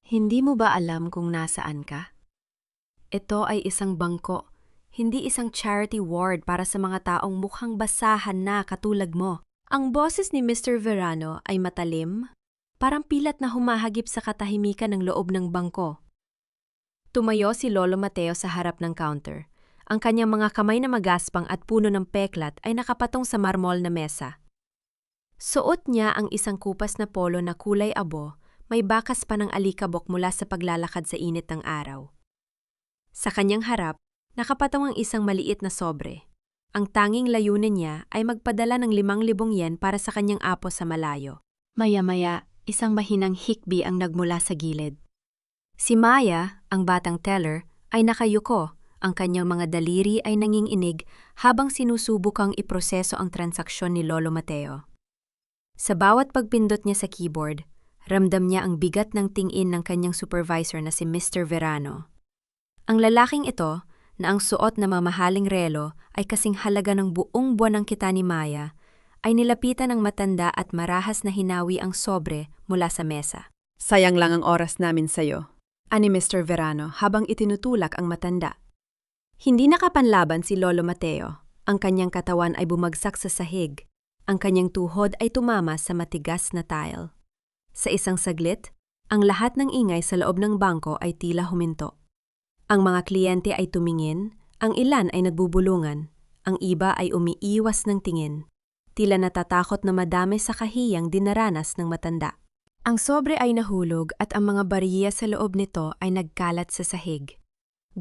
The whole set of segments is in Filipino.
Hindi mo ba alam kung nasaan ka? Ito ay isang bangko, hindi isang charity ward para sa mga taong mukhang basahan na katulad mo. Ang boses ni Mr. Verano ay matalim, parang pilat na humahagip sa katahimikan ng loob ng bangko. Tumayo si Lolo Mateo sa harap ng counter. Ang kanyang mga kamay na magaspang at puno ng peklat ay nakapatong sa marmol na mesa. Suot niya ang isang kupas na polo na kulay abo, may bakas pa ng alikabok mula sa paglalakad sa init ng araw. Sa kanyang harap, nakapatong ang isang maliit na sobre. Ang tanging layunin niya ay magpadala ng 5,000 yen para sa kanyang apo sa malayo. Maya-maya, isang mahinang hikbi ang nagmula sa gilid. Si Maya, ang batang teller, ay nakayuko. Ang kanyang mga daliri ay nanginginig habang sinusubukang iproseso ang transaksyon ni Lolo Mateo. Sa bawat pagpindot niya sa keyboard, ramdam niya ang bigat ng tingin ng kanyang supervisor na si Mr. Verano. Ang lalaking ito, na ang suot na mamahaling relo ay kasing halaga ng buong buwan ng kita ni Maya, ay nilapitan ng matanda at marahas na hinawi ang sobre mula sa mesa. Sayang lang ang oras namin sa'yo, ani Mr. Verano habang itinutulak ang matanda. Hindi nakapanlaban si Lolo Mateo. Ang kanyang katawan ay bumagsak sa sahig. Ang kanyang tuhod ay tumama sa matigas na tile. Sa isang saglit, ang lahat ng ingay sa loob ng bangko ay tila huminto. Ang mga kliyente ay tumingin, ang ilan ay nagbubulungan, ang iba ay umiiwas ng tingin. Tila natatakot na madami sa kahiyang dinaranas ng matanda. Ang sobre ay nahulog at ang mga bariya sa loob nito ay nagkalat sa sahig.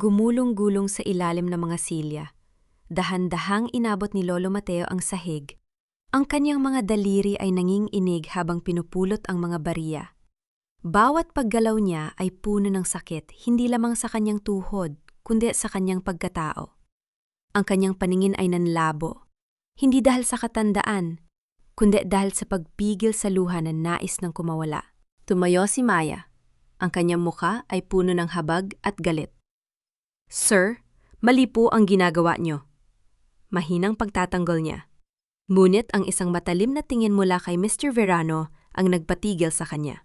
Gumulong-gulong sa ilalim ng mga silya. Dahan-dahang inabot ni Lolo Mateo ang sahig. Ang kanyang mga daliri ay nanginginig habang pinupulot ang mga bariya. Bawat paggalaw niya ay puno ng sakit, hindi lamang sa kanyang tuhod, kundi sa kanyang pagkatao. Ang kanyang paningin ay nanlabo, hindi dahil sa katandaan, kundi dahil sa pagpigil sa luha na nais ng kumawala. Tumayo si Maya. Ang kanyang muka ay puno ng habag at galit. Sir, mali po ang ginagawa niyo. Mahinang pagtatanggol niya. Ngunit ang isang matalim na tingin mula kay Mr. Verano ang nagpatigil sa kanya.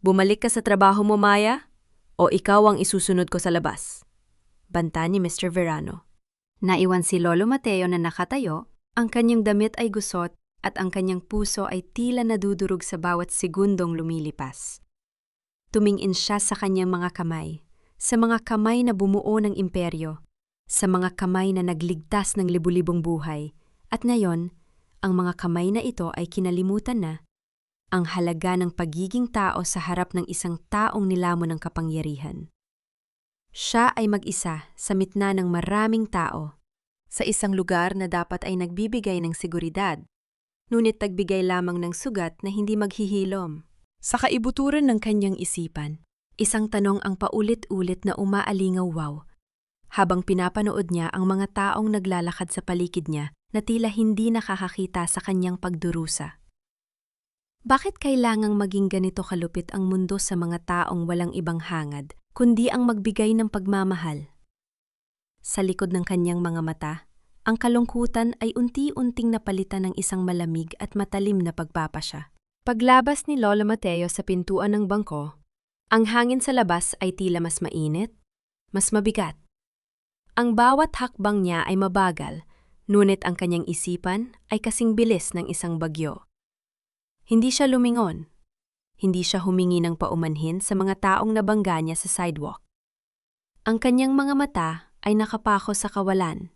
Bumalik ka sa trabaho mo, Maya, o ikaw ang isusunod ko sa labas. Banta ni Mr. Verano. Naiwan si Lolo Mateo na nakatayo, ang kanyang damit ay gusot at ang kanyang puso ay tila nadudurog sa bawat segundong lumilipas. Tumingin siya sa kanyang mga kamay, sa mga kamay na bumuo ng imperyo, sa mga kamay na nagligtas ng libu-libong buhay, at ngayon, ang mga kamay na ito ay kinalimutan na ang halaga ng pagiging tao sa harap ng isang taong nilamon ng kapangyarihan. Siya ay mag-isa sa mitna ng maraming tao, sa isang lugar na dapat ay nagbibigay ng seguridad, ngunit nagbigay lamang ng sugat na hindi maghihilom. Sa kaibuturan ng kanyang isipan, isang tanong ang paulit-ulit na umaalingaw-waw, habang pinapanood niya ang mga taong naglalakad sa paligid niya na tila hindi nakakakita sa kanyang pagdurusa. Bakit kailangang maging ganito kalupit ang mundo sa mga taong walang ibang hangad, kundi ang magbigay ng pagmamahal? Sa likod ng kanyang mga mata, ang kalungkutan ay unti-unting napalitan ng isang malamig at matalim na pagpapasya. Paglabas ni Lolo Mateo sa pintuan ng bangko, ang hangin sa labas ay tila mas mainit, mas mabigat. Ang bawat hakbang niya ay mabagal, ngunit ang kanyang isipan ay kasing bilis ng isang bagyo. Hindi siya lumingon. Hindi siya humingi ng paumanhin sa mga taong nabangga niya sa sidewalk. Ang kanyang mga mata ay nakapako sa kawalan,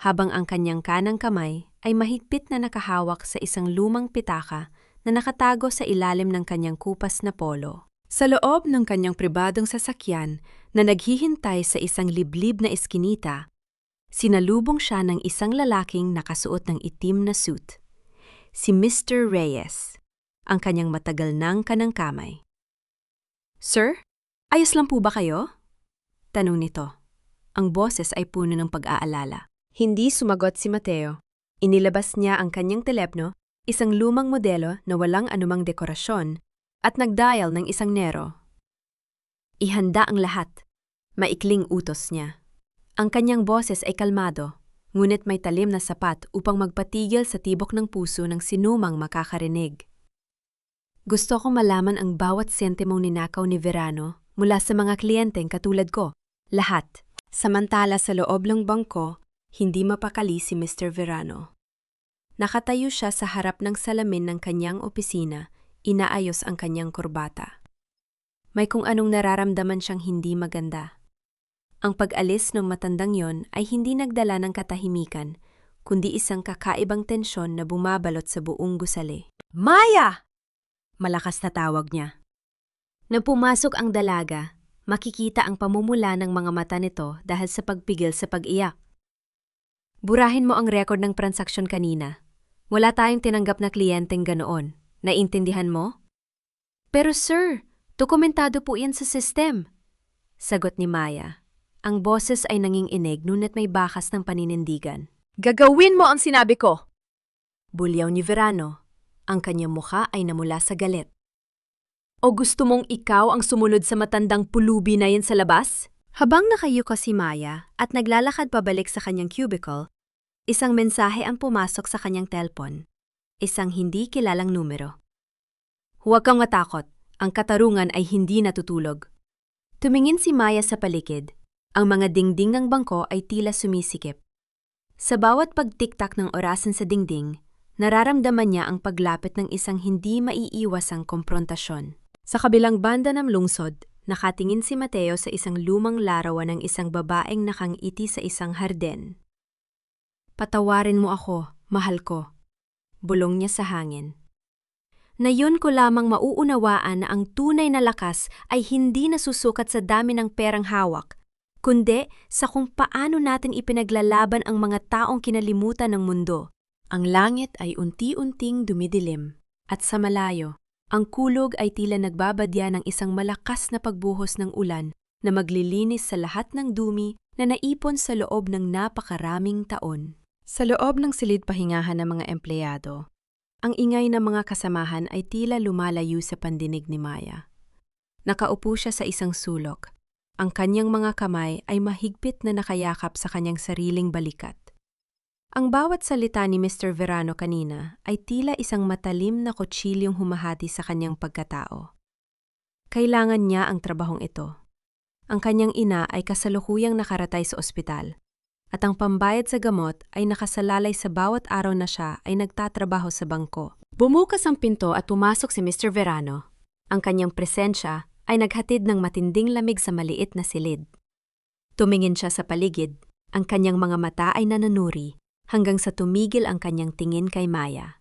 habang ang kanyang kanang kamay ay mahigpit na nakahawak sa isang lumang pitaka na nakatago sa ilalim ng kanyang kupas na polo. Sa loob ng kanyang pribadong sasakyan na naghihintay sa isang liblib na eskinita, sinalubong siya ng isang lalaking nakasuot ng itim na suit. Si Mr. Reyes, ang kanyang matagal nang kanang kamay. Sir, ayos lang po ba kayo? Tanong nito. Ang boses ay puno ng pag-aalala. Hindi sumagot si Mateo. Inilabas niya ang kanyang telepno, isang lumang modelo na walang anumang dekorasyon, at nag-dial ng isang nero. Ihanda ang lahat. Maikling utos niya. Ang kanyang boses ay kalmado, ngunit may talim na sapat upang magpatigil sa tibok ng puso ng sinumang makakarinig. Gusto ko malaman ang bawat sentimong ninakaw ni Verano mula sa mga kliyenteng katulad ko. Lahat. Samantala sa loob ng bangko, hindi mapakali si Mr. Verano. Nakatayo siya sa harap ng salamin ng kanyang opisina, inaayos ang kanyang kurbata. May kung anong nararamdaman siyang hindi maganda. Ang pag-alis ng matandang yon ay hindi nagdala ng katahimikan, kundi isang kakaibang tensyon na bumabalot sa buong gusali. Maya! Malakas na tawag niya. Nang pumasok ang dalaga, makikita ang pamumula ng mga mata nito dahil sa pagpigil sa pag-iyak. Burahin mo ang record ng transaksyon kanina. Wala tayong tinanggap na kliyenteng ganoon. Naintindihan mo? Pero sir, dokumentado po yan sa system. Sagot ni Maya. Ang boses ay nanginginig ngunit may bakas ng paninindigan. Gagawin mo ang sinabi ko! Bulyaw ni Verano. Ang kanyang mukha ay namula sa galit. O gusto mong ikaw ang sumunod sa matandang pulubi na yan sa labas? Habang nakayuko si Maya at naglalakad pabalik sa kanyang cubicle, isang mensahe ang pumasok sa kanyang telpon. Isang hindi kilalang numero. Huwag kang matakot, ang katarungan ay hindi natutulog. Tumingin si Maya sa paligid. Ang mga dingding ng bangko ay tila sumisikip. Sa bawat pagtiktak ng orasan sa dingding, nararamdaman niya ang paglapit ng isang hindi maiiwasang komprontasyon. Sa kabilang banda ng lungsod, nakatingin si Mateo sa isang lumang larawan ng isang babaeng nakangiti sa isang harden. Patawarin mo ako, mahal ko. Bulong niya sa hangin. Nayon ko lamang mauunawaan na ang tunay na lakas ay hindi nasusukat sa dami ng perang hawak, kundi sa kung paano natin ipinaglalaban ang mga taong kinalimutan ng mundo. Ang langit ay unti-unting dumidilim, at sa malayo, ang kulog ay tila nagbabadya ng isang malakas na pagbuhos ng ulan na maglilinis sa lahat ng dumi na naipon sa loob ng napakaraming taon. Sa loob ng silid pahingahan ng mga empleyado, ang ingay ng mga kasamahan ay tila lumalayo sa pandinig ni Maya. Nakaupo siya sa isang sulok. Ang kanyang mga kamay ay mahigpit na nakayakap sa kanyang sariling balikat. Ang bawat salita ni Mr. Verano kanina ay tila isang matalim na kutsilyong humahati sa kanyang pagkatao. Kailangan niya ang trabahong ito. Ang kanyang ina ay kasalukuyang nakaratay sa ospital, at ang pambayad sa gamot ay nakasalalay sa bawat araw na siya ay nagtatrabaho sa bangko. Bumukas ang pinto at pumasok si Mr. Verano. Ang kanyang presensya ay naghatid ng matinding lamig sa maliit na silid. Tumingin siya sa paligid, ang kanyang mga mata ay nananuri, hanggang sa tumigil ang kanyang tingin kay Maya.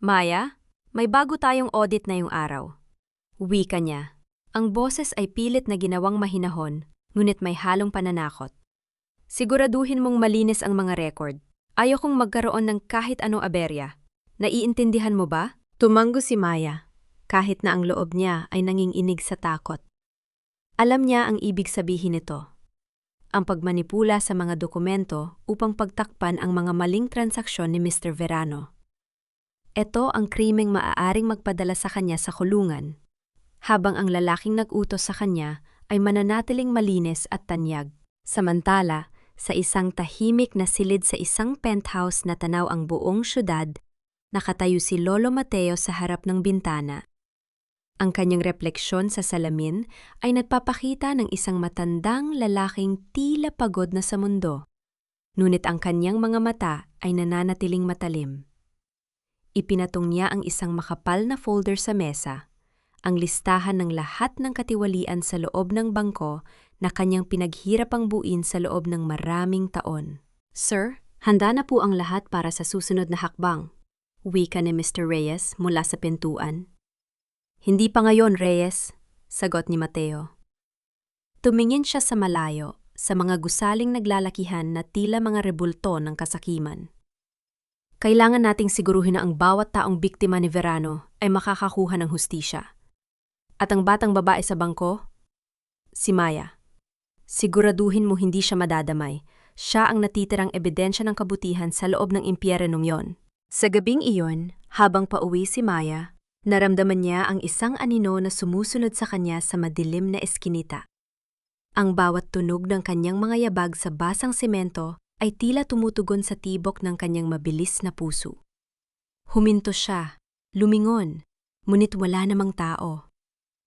Maya, may bago tayong audit na yung araw. Wika niya. Ang boses ay pilit na ginawang mahinahon, ngunit may halong pananakot. Siguraduhin mong malinis ang mga record. Ayaw kong magkaroon ng kahit anong aberya. Naiintindihan mo ba? Tumango si Maya, kahit na ang loob niya ay nanginginig sa takot. Alam niya ang ibig sabihin nito. Ang pagmanipula sa mga dokumento upang pagtakpan ang mga maling transaksyon ni Mr. Verano. Ito ang krimeng maaaring magpadala sa kanya sa kulungan, habang ang lalaking nag-utos sa kanya ay mananatiling malinis at tanyag. Samantala, sa isang tahimik na silid sa isang penthouse na tanaw ang buong syudad, nakatayo si Lolo Mateo sa harap ng bintana. Ang kanyang refleksyon sa salamin ay nagpapakita ng isang matandang lalaking tila pagod na sa mundo, ngunit ang kanyang mga mata ay nananatiling matalim. Ipinatong niya ang isang makapal na folder sa mesa, ang listahan ng lahat ng katiwalian sa loob ng bangko na kanyang pinaghirapang buuin sa loob ng maraming taon. Sir, handa na po ang lahat para sa susunod na hakbang, wika ni Mr. Reyes mula sa pintuan. Hindi pa ngayon, Reyes, sagot ni Mateo. Tumingin siya sa malayo, sa mga gusaling naglalakihan na tila mga rebulto ng kasakiman. Kailangan nating siguruhin na ang bawat taong biktima ni Verano ay makakakuha ng hustisya. At ang batang babae sa bangko? Si Maya. Siguraduhin mo hindi siya madadamay. Siya ang natitirang ebidensya ng kabutihan sa loob ng impyernong yon. Sa gabing iyon, habang pauwi si Maya, naramdaman niya ang isang anino na sumusunod sa kanya sa madilim na eskinita. Ang bawat tunog ng kanyang mga yabag sa basang semento ay tila tumutugon sa tibok ng kanyang mabilis na puso. Huminto siya, lumingon, Ngunit wala namang tao.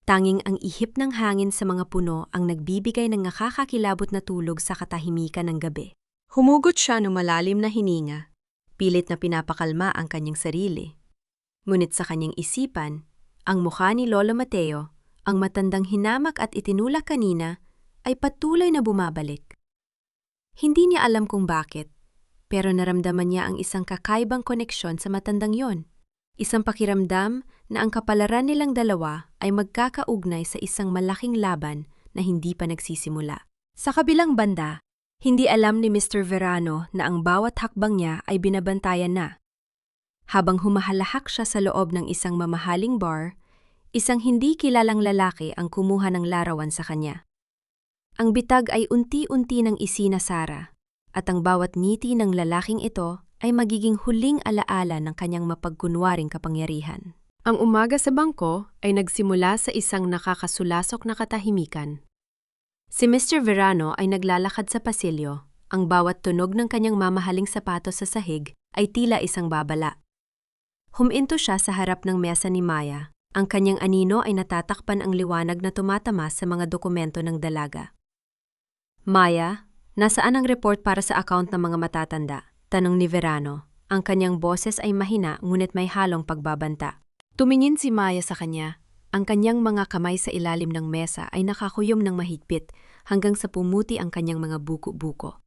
Tanging ang ihip ng hangin sa mga puno ang nagbibigay ng nakakakilabot na tulog sa katahimikan ng gabi. Humugot siya ng malalim na hininga. Pilit na pinapakalma ang kanyang sarili. Ngunit sa kanyang isipan, ang mukha ni Lolo Mateo, ang matandang hinamak at itinulak kanina, ay patuloy na bumabalik. Hindi niya alam kung bakit, pero naramdaman niya ang isang kakaibang koneksyon sa matandang yon. Isang pakiramdam na ang kapalaran nilang dalawa ay magkakaugnay sa isang malaking laban na hindi pa nagsisimula. Sa kabilang banda, hindi alam ni Mr. Verano na ang bawat hakbang niya ay binabantayan na. Habang humahalahak siya sa loob ng isang mamahaling bar, isang hindi kilalang lalaki ang kumuha ng larawan sa kanya. Ang bitag ay unti-unti ng isinasara, at ang bawat ngiti ng lalaking ito ay magiging huling alaala ng kanyang mapagkunwaring kapangyarihan. Ang umaga sa bangko ay nagsimula sa isang nakakasulasok na katahimikan. Si Mr. Verano ay naglalakad sa pasilyo, ang bawat tunog ng kanyang mamahaling sapatos sa sahig ay tila isang babala. Huminto siya sa harap ng mesa ni Maya. Ang kanyang anino ay natatakpan ang liwanag na tumatama sa mga dokumento ng dalaga. Maya, nasaan ang report para sa account ng mga matatanda? Tanong ni Verano. Ang kanyang boses ay mahina ngunit may halong pagbabanta. Tumingin si Maya sa kanya. Ang kanyang mga kamay sa ilalim ng mesa ay nakakuyom ng mahigpit hanggang sa pumuti ang kanyang mga buko-buko.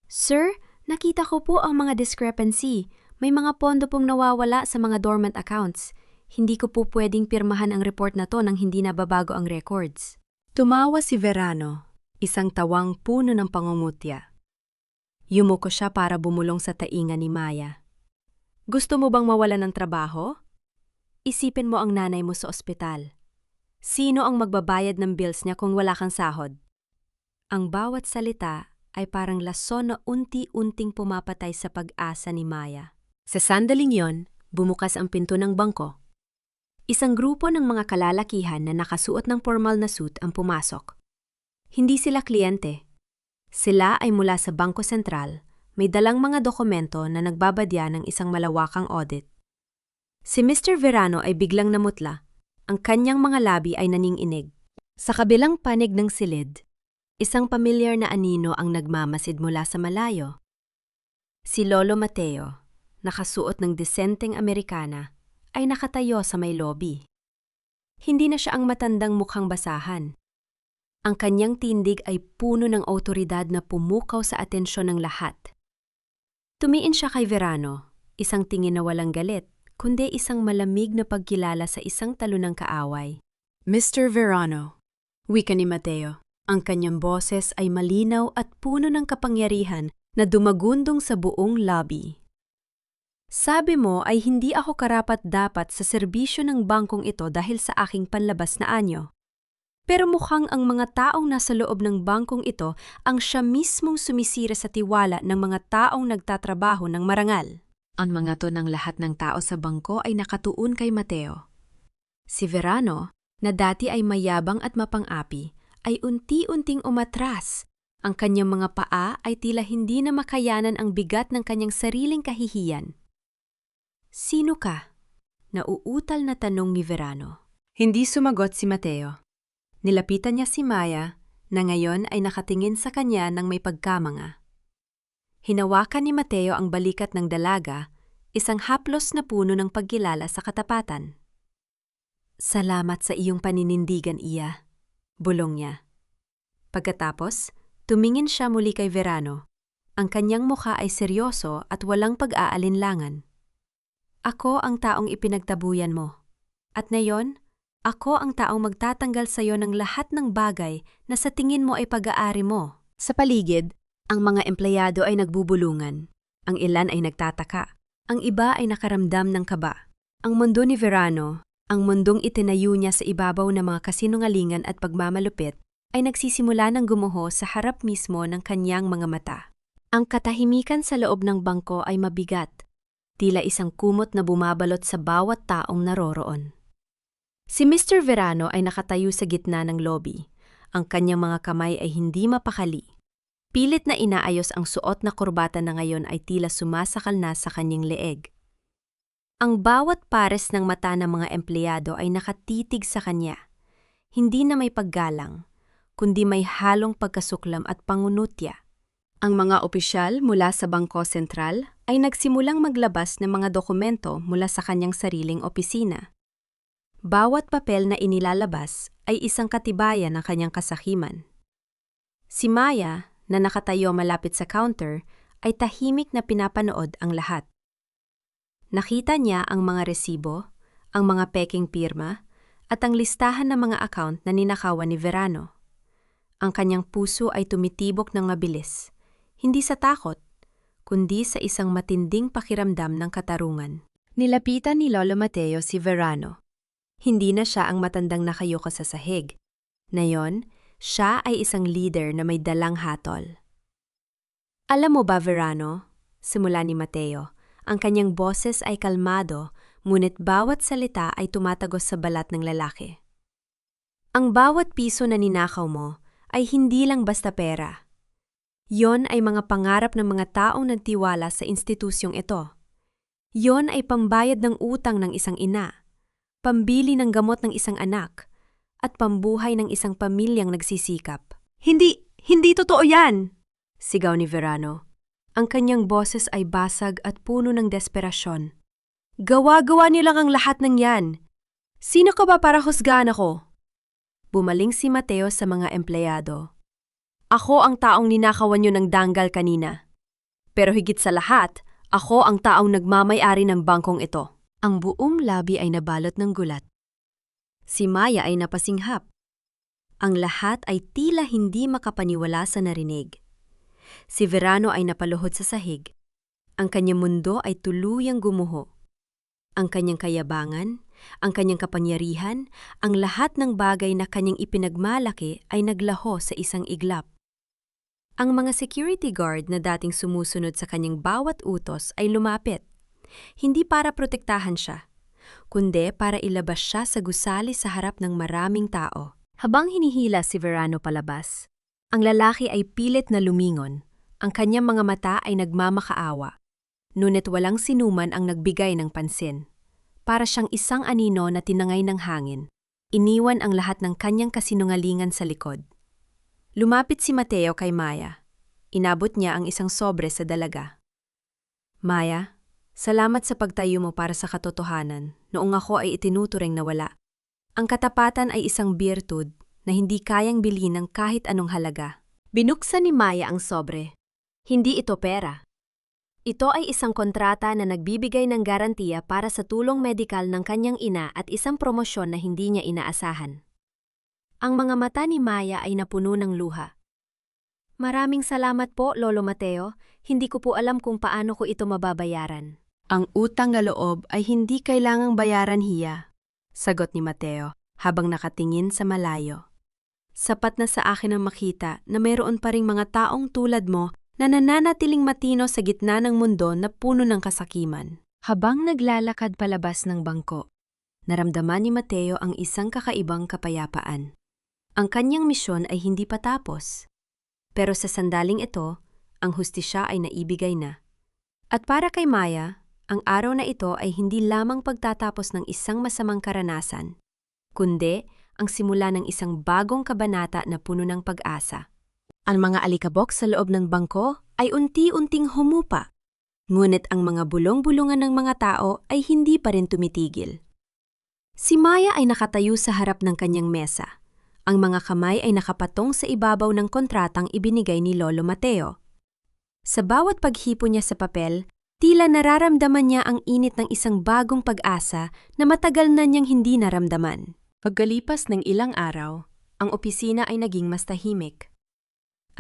Sir, nakita ko po ang mga discrepancy. May mga pondo pong nawawala sa mga dormant accounts. Hindi ko po pwedeng pirmahan ang report na to nang hindi nababago ang records. Tumawa si Verano, isang tawang puno ng pangungutya. Yumuko siya para bumulong sa tainga ni Maya. Gusto mo bang mawalan ng trabaho? Isipin mo ang nanay mo sa ospital. Sino ang magbabayad ng bills niya kung wala kang sahod? Ang bawat salita ay parang lason na unti-unting pumapatay sa pag-asa ni Maya. Sa sandaling yon, bumukas ang pinto ng bangko. Isang grupo ng mga kalalakihan na nakasuot ng formal na suit ang pumasok. Hindi sila kliyente. Sila ay mula sa Bangko Sentral, may dalang mga dokumento na nagbabadya ng isang malawakang audit. Si Mr. Verano ay biglang namutla. Ang kanyang mga labi ay naninginig. Sa kabilang panig ng silid, isang pamilyar na anino ang nagmamasid mula sa malayo. Si Lolo Mateo, nakasuot ng disenteng Amerikana, ay nakatayo sa may lobby. Hindi na siya ang matandang mukhang basahan. Ang kanyang tindig ay puno ng awtoridad na pumukaw sa atensyon ng lahat. Tumiin siya kay Verano, isang tingin na walang galit, kundi isang malamig na pagkilala sa isang talunang kaaway. Mr. Verano, wika ni Mateo. Ang kanyang boses ay malinaw at puno ng kapangyarihan na dumagundong sa buong lobby. Sabi mo ay hindi ako karapat-dapat sa serbisyo ng bangkong ito dahil sa aking panlabas na anyo. Pero mukhang ang mga taong nasa loob ng bangkong ito ang siya mismong sumisira sa tiwala ng mga taong nagtatrabaho ng marangal. Ang mga to ng lahat ng tao sa bangko ay nakatuon kay Mateo. Si Verano, na dati ay mayabang at mapang-api, ay unti-unting umatras. Ang kanyang mga paa ay tila hindi na makayanan ang bigat ng kanyang sariling kahihiyan. Sino ka? Nauutal na tanong ni Verano. Hindi sumagot si Mateo. Nilapitan niya si Maya, na ngayon ay nakatingin sa kanya ng may pagkamanga. Hinawakan ni Mateo ang balikat ng dalaga, isang haplos na puno ng pagkilala sa katapatan. Salamat sa iyong paninindigan, iya, bulong niya. Pagkatapos, tumingin siya muli kay Verano. Ang kanyang mukha ay seryoso at walang pag-aalinlangan. Ako ang taong ipinagtabuyan mo. At ngayon, ako ang taong magtatanggal sa iyo ng lahat ng bagay na sa tingin mo ay pag-aari mo. Sa paligid, ang mga empleyado ay nagbubulungan. Ang ilan ay nagtataka. Ang iba ay nakaramdam ng kaba. Ang mundo ni Verano, ang mundong itinayo niya sa ibabaw ng mga kasinungalingan at pagmamalupit, ay nagsisimula ng gumuho sa harap mismo ng kanyang mga mata. Ang katahimikan sa loob ng bangko ay mabigat, tila isang kumot na bumabalot sa bawat taong naroroon. Si Mr. Verano ay nakatayo sa gitna ng lobby. Ang kanyang mga kamay ay hindi mapakali. Pilit na inaayos ang suot na kurbata na ngayon ay tila sumasakal na sa kanyang leeg. Ang bawat pares ng mata ng mga empleyado ay nakatitig sa kanya. Hindi na may paggalang, kundi may halong pagkasuklam at pangunutya. Ang mga opisyal mula sa Bangko Sentral ay nagsimulang maglabas ng mga dokumento mula sa kanyang sariling opisina. Bawat papel na inilalabas ay isang katibayan ng kanyang kasakiman. Si Maya, na nakatayo malapit sa counter, ay tahimik na pinapanood ang lahat. Nakita niya ang mga resibo, ang mga peking pirma, at ang listahan ng mga account na ninakawan ni Verano. Ang kanyang puso ay tumitibok ng mabilis, hindi sa takot, kundi sa isang matinding pakiramdam ng katarungan. Nilapitan ni Lolo Mateo si Verano. Hindi na siya ang matandang nakayuko sa sahig. Ngayon, siya ay isang leader na may dalang hatol. Alam mo ba, Verano? Simula ni Mateo, ang kanyang boses ay kalmado, ngunit bawat salita ay tumatagos sa balat ng lalaki. Ang bawat piso na ninakaw mo ay hindi lang basta pera. Yon ay mga pangarap ng mga taong nagtiwala sa institusyong ito. Yon ay pambayad ng utang ng isang ina, pambili ng gamot ng isang anak, at pambuhay ng isang pamilyang nagsisikap. Hindi totoo yan! Sigaw ni Verano. Ang kanyang boses ay basag at puno ng desperasyon. Gawa-gawa niyo lang ang lahat ng yan. Sino ka ba para husgahan ako? Bumaling si Mateo sa mga empleyado. Ako ang taong ninakawan niyo ng danggal kanina. Pero higit sa lahat, ako ang taong nagmamay-ari ng bangkong ito. Ang buong labi ay nabalot ng gulat. Si Maya ay napasinghap. Ang lahat ay tila hindi makapaniwala sa narinig. Si Verano ay napaluhod sa sahig. Ang kanyang mundo ay tuluyang gumuho. Ang kanyang kayabangan, ang kanyang kapangyarihan, ang lahat ng bagay na kanyang ipinagmalaki ay naglaho sa isang iglap. Ang mga security guard na dating sumusunod sa kanyang bawat utos ay lumapit. Hindi para protektahan siya, kundi para ilabas siya sa gusali sa harap ng maraming tao. Habang hinihila si Verano palabas, ang lalaki ay pilit na lumingon. Ang kanyang mga mata ay nagmamakaawa. Ngunit walang sinuman ang nagbigay ng pansin. Para siyang isang anino na tinangay ng hangin. Iniwan ang lahat ng kanyang kasinungalingan sa likod. Lumapit si Mateo kay Maya. Inabot niya ang isang sobre sa dalaga. Maya, salamat sa pagtayo mo para sa katotohanan noong ako ay itinuturing na wala. Ang katapatan ay isang birtud na hindi kayang bilhin ng kahit anong halaga. Binuksan ni Maya ang sobre. Hindi ito pera. Ito ay isang kontrata na nagbibigay ng garantiya para sa tulong medikal ng kanyang ina at isang promosyon na hindi niya inaasahan. Ang mga mata ni Maya ay napuno ng luha. Maraming salamat po, Lolo Mateo. Hindi ko po alam kung paano ko ito mababayaran. Ang utang na loob ay hindi kailangang bayaran, Hiya, sagot ni Mateo habang nakatingin sa malayo. Sapat na sa akin ang makita na mayroon pa ring mga taong tulad mo na nananatiling matino sa gitna ng mundo na puno ng kasakiman. Habang naglalakad palabas ng bangko, naramdaman ni Mateo ang isang kakaibang kapayapaan. Ang kanyang misyon ay hindi pa tapos. Pero sa sandaling ito, ang hustisya ay naibigay na. At para kay Maya, ang araw na ito ay hindi lamang pagtatapos ng isang masamang karanasan, kundi ang simula ng isang bagong kabanata na puno ng pag-asa. Ang mga alikabok sa loob ng bangko ay unti-unting humupa, ngunit ang mga bulong-bulungan ng mga tao ay hindi pa rin tumitigil. Si Maya ay nakatayo sa harap ng kanyang mesa. Ang mga kamay ay nakapatong sa ibabaw ng kontratang ibinigay ni Lolo Mateo. Sa bawat paghipo niya sa papel, tila nararamdaman niya ang init ng isang bagong pag-asa na matagal na niyang hindi naramdaman. Pagkalipas ng ilang araw, ang opisina ay naging mas tahimik.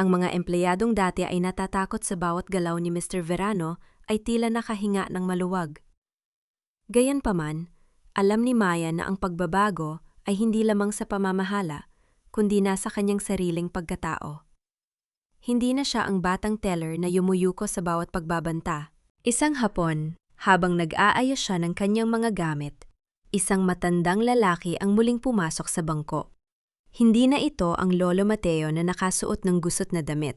Ang mga empleyadong dati ay natatakot sa bawat galaw ni Mr. Verano ay tila nakahinga ng maluwag. Gayunpaman, alam ni Maya na ang pagbabago ay hindi lamang sa pamamahala, kundi nasa kanyang sariling pagkatao. Hindi na siya ang batang teller na yumuyuko sa bawat pagbabanta. Isang hapon, habang nag-aayos siya ng kanyang mga gamit, isang matandang lalaki ang muling pumasok sa bangko. Hindi na ito ang Lolo Mateo na nakasuot ng gusot na damit.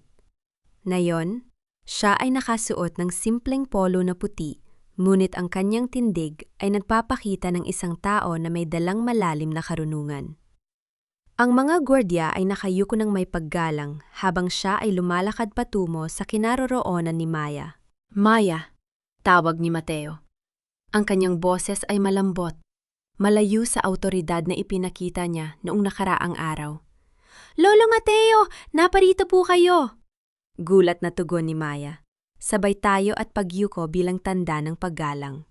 Ngayon, siya ay nakasuot ng simpleng polo na puti Ngunit ang kanyang tindig ay nagpapakita ng isang tao na may dalang malalim na karunungan. Ang mga gwardya ay nakayuko ng may paggalang habang siya ay lumalakad patungo sa kinaroroonan ni Maya. Maya, tawag ni Mateo. Ang kanyang boses ay malambot, malayo sa awtoridad na ipinakita niya noong nakaraang araw. Lolo Mateo, naparito po kayo! Gulat na tugon ni Maya. Sabay tayo at pagyuko bilang tanda ng paggalang.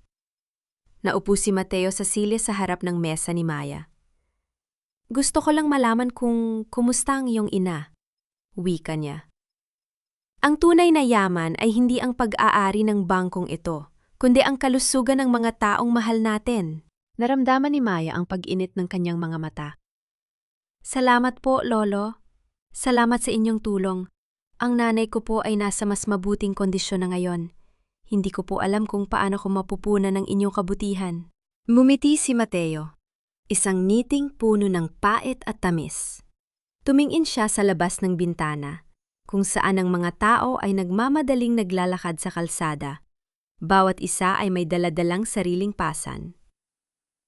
Naupo si Mateo sa silya sa harap ng mesa ni Maya. Gusto ko lang malaman kung kumusta ang iyong ina, wika niya. Ang tunay na yaman ay hindi ang pag-aari ng bangkong ito, kundi ang kalusugan ng mga taong mahal natin. Naramdaman ni Maya ang pag-init ng kanyang mga mata. Salamat po, Lolo. Salamat sa inyong tulong. Ang nanay ko po ay nasa mas mabuting kondisyon na ngayon. Hindi ko po alam kung paano ko mapupunan ng inyong kabutihan. Ngumiti si Mateo, isang ngiting puno ng pait at tamis. Tumingin siya sa labas ng bintana, kung saan ang mga tao ay nagmamadaling naglalakad sa kalsada. Bawat isa ay may daladalang sariling pasan.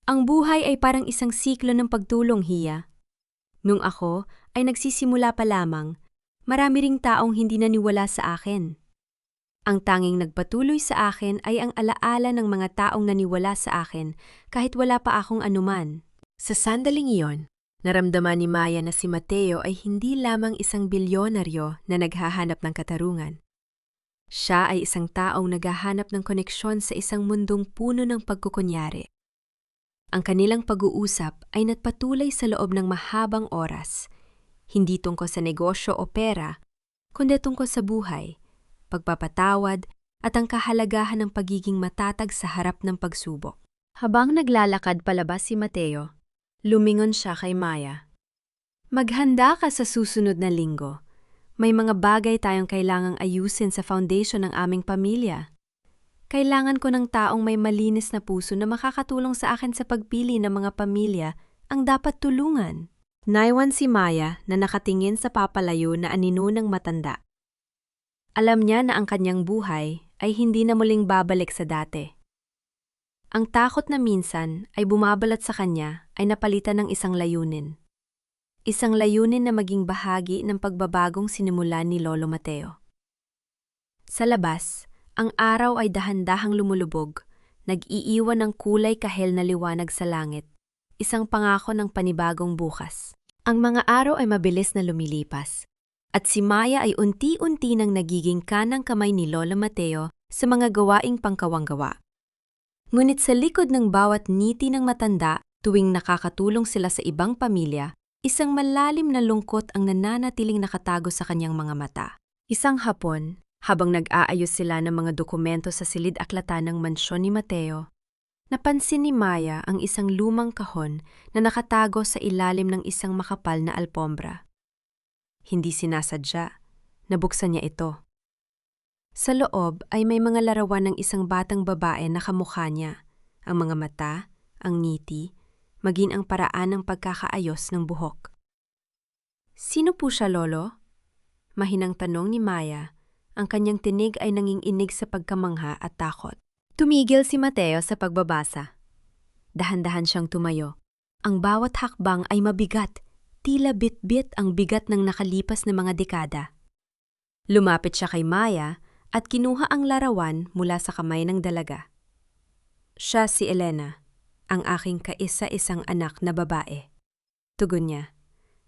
Ang buhay ay parang isang siklo ng pagtulong, Hiya. Nung ako ay nagsisimula pa lamang, marami ring taong hindi naniwala sa akin. Ang tanging nagpatuloy sa akin ay ang alaala ng mga taong naniwala sa akin kahit wala pa akong anuman. Sa sandaling iyon, naramdaman ni Maya na si Mateo ay hindi lamang isang bilyonaryo na naghahanap ng katarungan. Siya ay isang taong naghahanap ng koneksyon sa isang mundong puno ng pagkukunyari. Ang kanilang pag-uusap ay nagpatuloy sa loob ng mahabang oras, hindi tungkol sa negosyo o pera, kundi tungkol sa buhay, pagpapatawad at ang kahalagahan ng pagiging matatag sa harap ng pagsubok. Habang naglalakad palabas si Mateo, lumingon siya kay Maya. Maghanda ka sa susunod na linggo. May mga bagay tayong kailangang ayusin sa foundation ng aming pamilya. Kailangan ko ng taong may malinis na puso na makakatulong sa akin sa pagpili ng mga pamilya ang dapat tulungan. Naiwan si Maya na nakatingin sa papalayo na anino ng matanda. Alam niya na ang kanyang buhay ay hindi na muling babalik sa dati. Ang takot na minsan ay bumabalat sa kanya ay napalitan ng isang layunin. Isang layunin na maging bahagi ng pagbabagong sinimulan ni Lolo Mateo. Sa labas, ang araw ay dahan-dahang lumulubog, nag-iiwan ng kulay kahel na liwanag sa langit, isang pangako ng panibagong bukas. Ang mga araw ay mabilis na lumilipas, at si Maya ay unti-unti nang nagiging kanang kamay ni Lolo Mateo sa mga gawaing pangkawanggawa. Ngunit sa likod ng bawat ngiti ng matanda tuwing nakakatulong sila sa ibang pamilya, isang malalim na lungkot ang nananatiling nakatago sa kanyang mga mata. Isang hapon, habang nag-aayos sila ng mga dokumento sa silid-aklatan ng mansyon ni Mateo, napansin ni Maya ang isang lumang kahon na nakatago sa ilalim ng isang makapal na alpombra. Hindi sinasadya, nabuksan niya ito. Sa loob ay may mga larawan ng isang batang babae na kamukha niya, ang mga mata, ang ngiti, maging ang paraan ng pagkakaayos ng buhok. Sino po siya, Lolo? Mahinang tanong ni Maya. Ang kanyang tinig ay nanginginig sa pagkamangha at takot. Tumigil si Mateo sa pagbabasa. Dahan-dahan siyang tumayo. Ang bawat hakbang ay mabigat, tila bit-bit ang bigat ng nakalipas na mga dekada. Lumapit siya kay Maya at kinuha ang larawan mula sa kamay ng dalaga. Siya si Elena, ang aking kaisa-isang anak na babae. Tugon niya.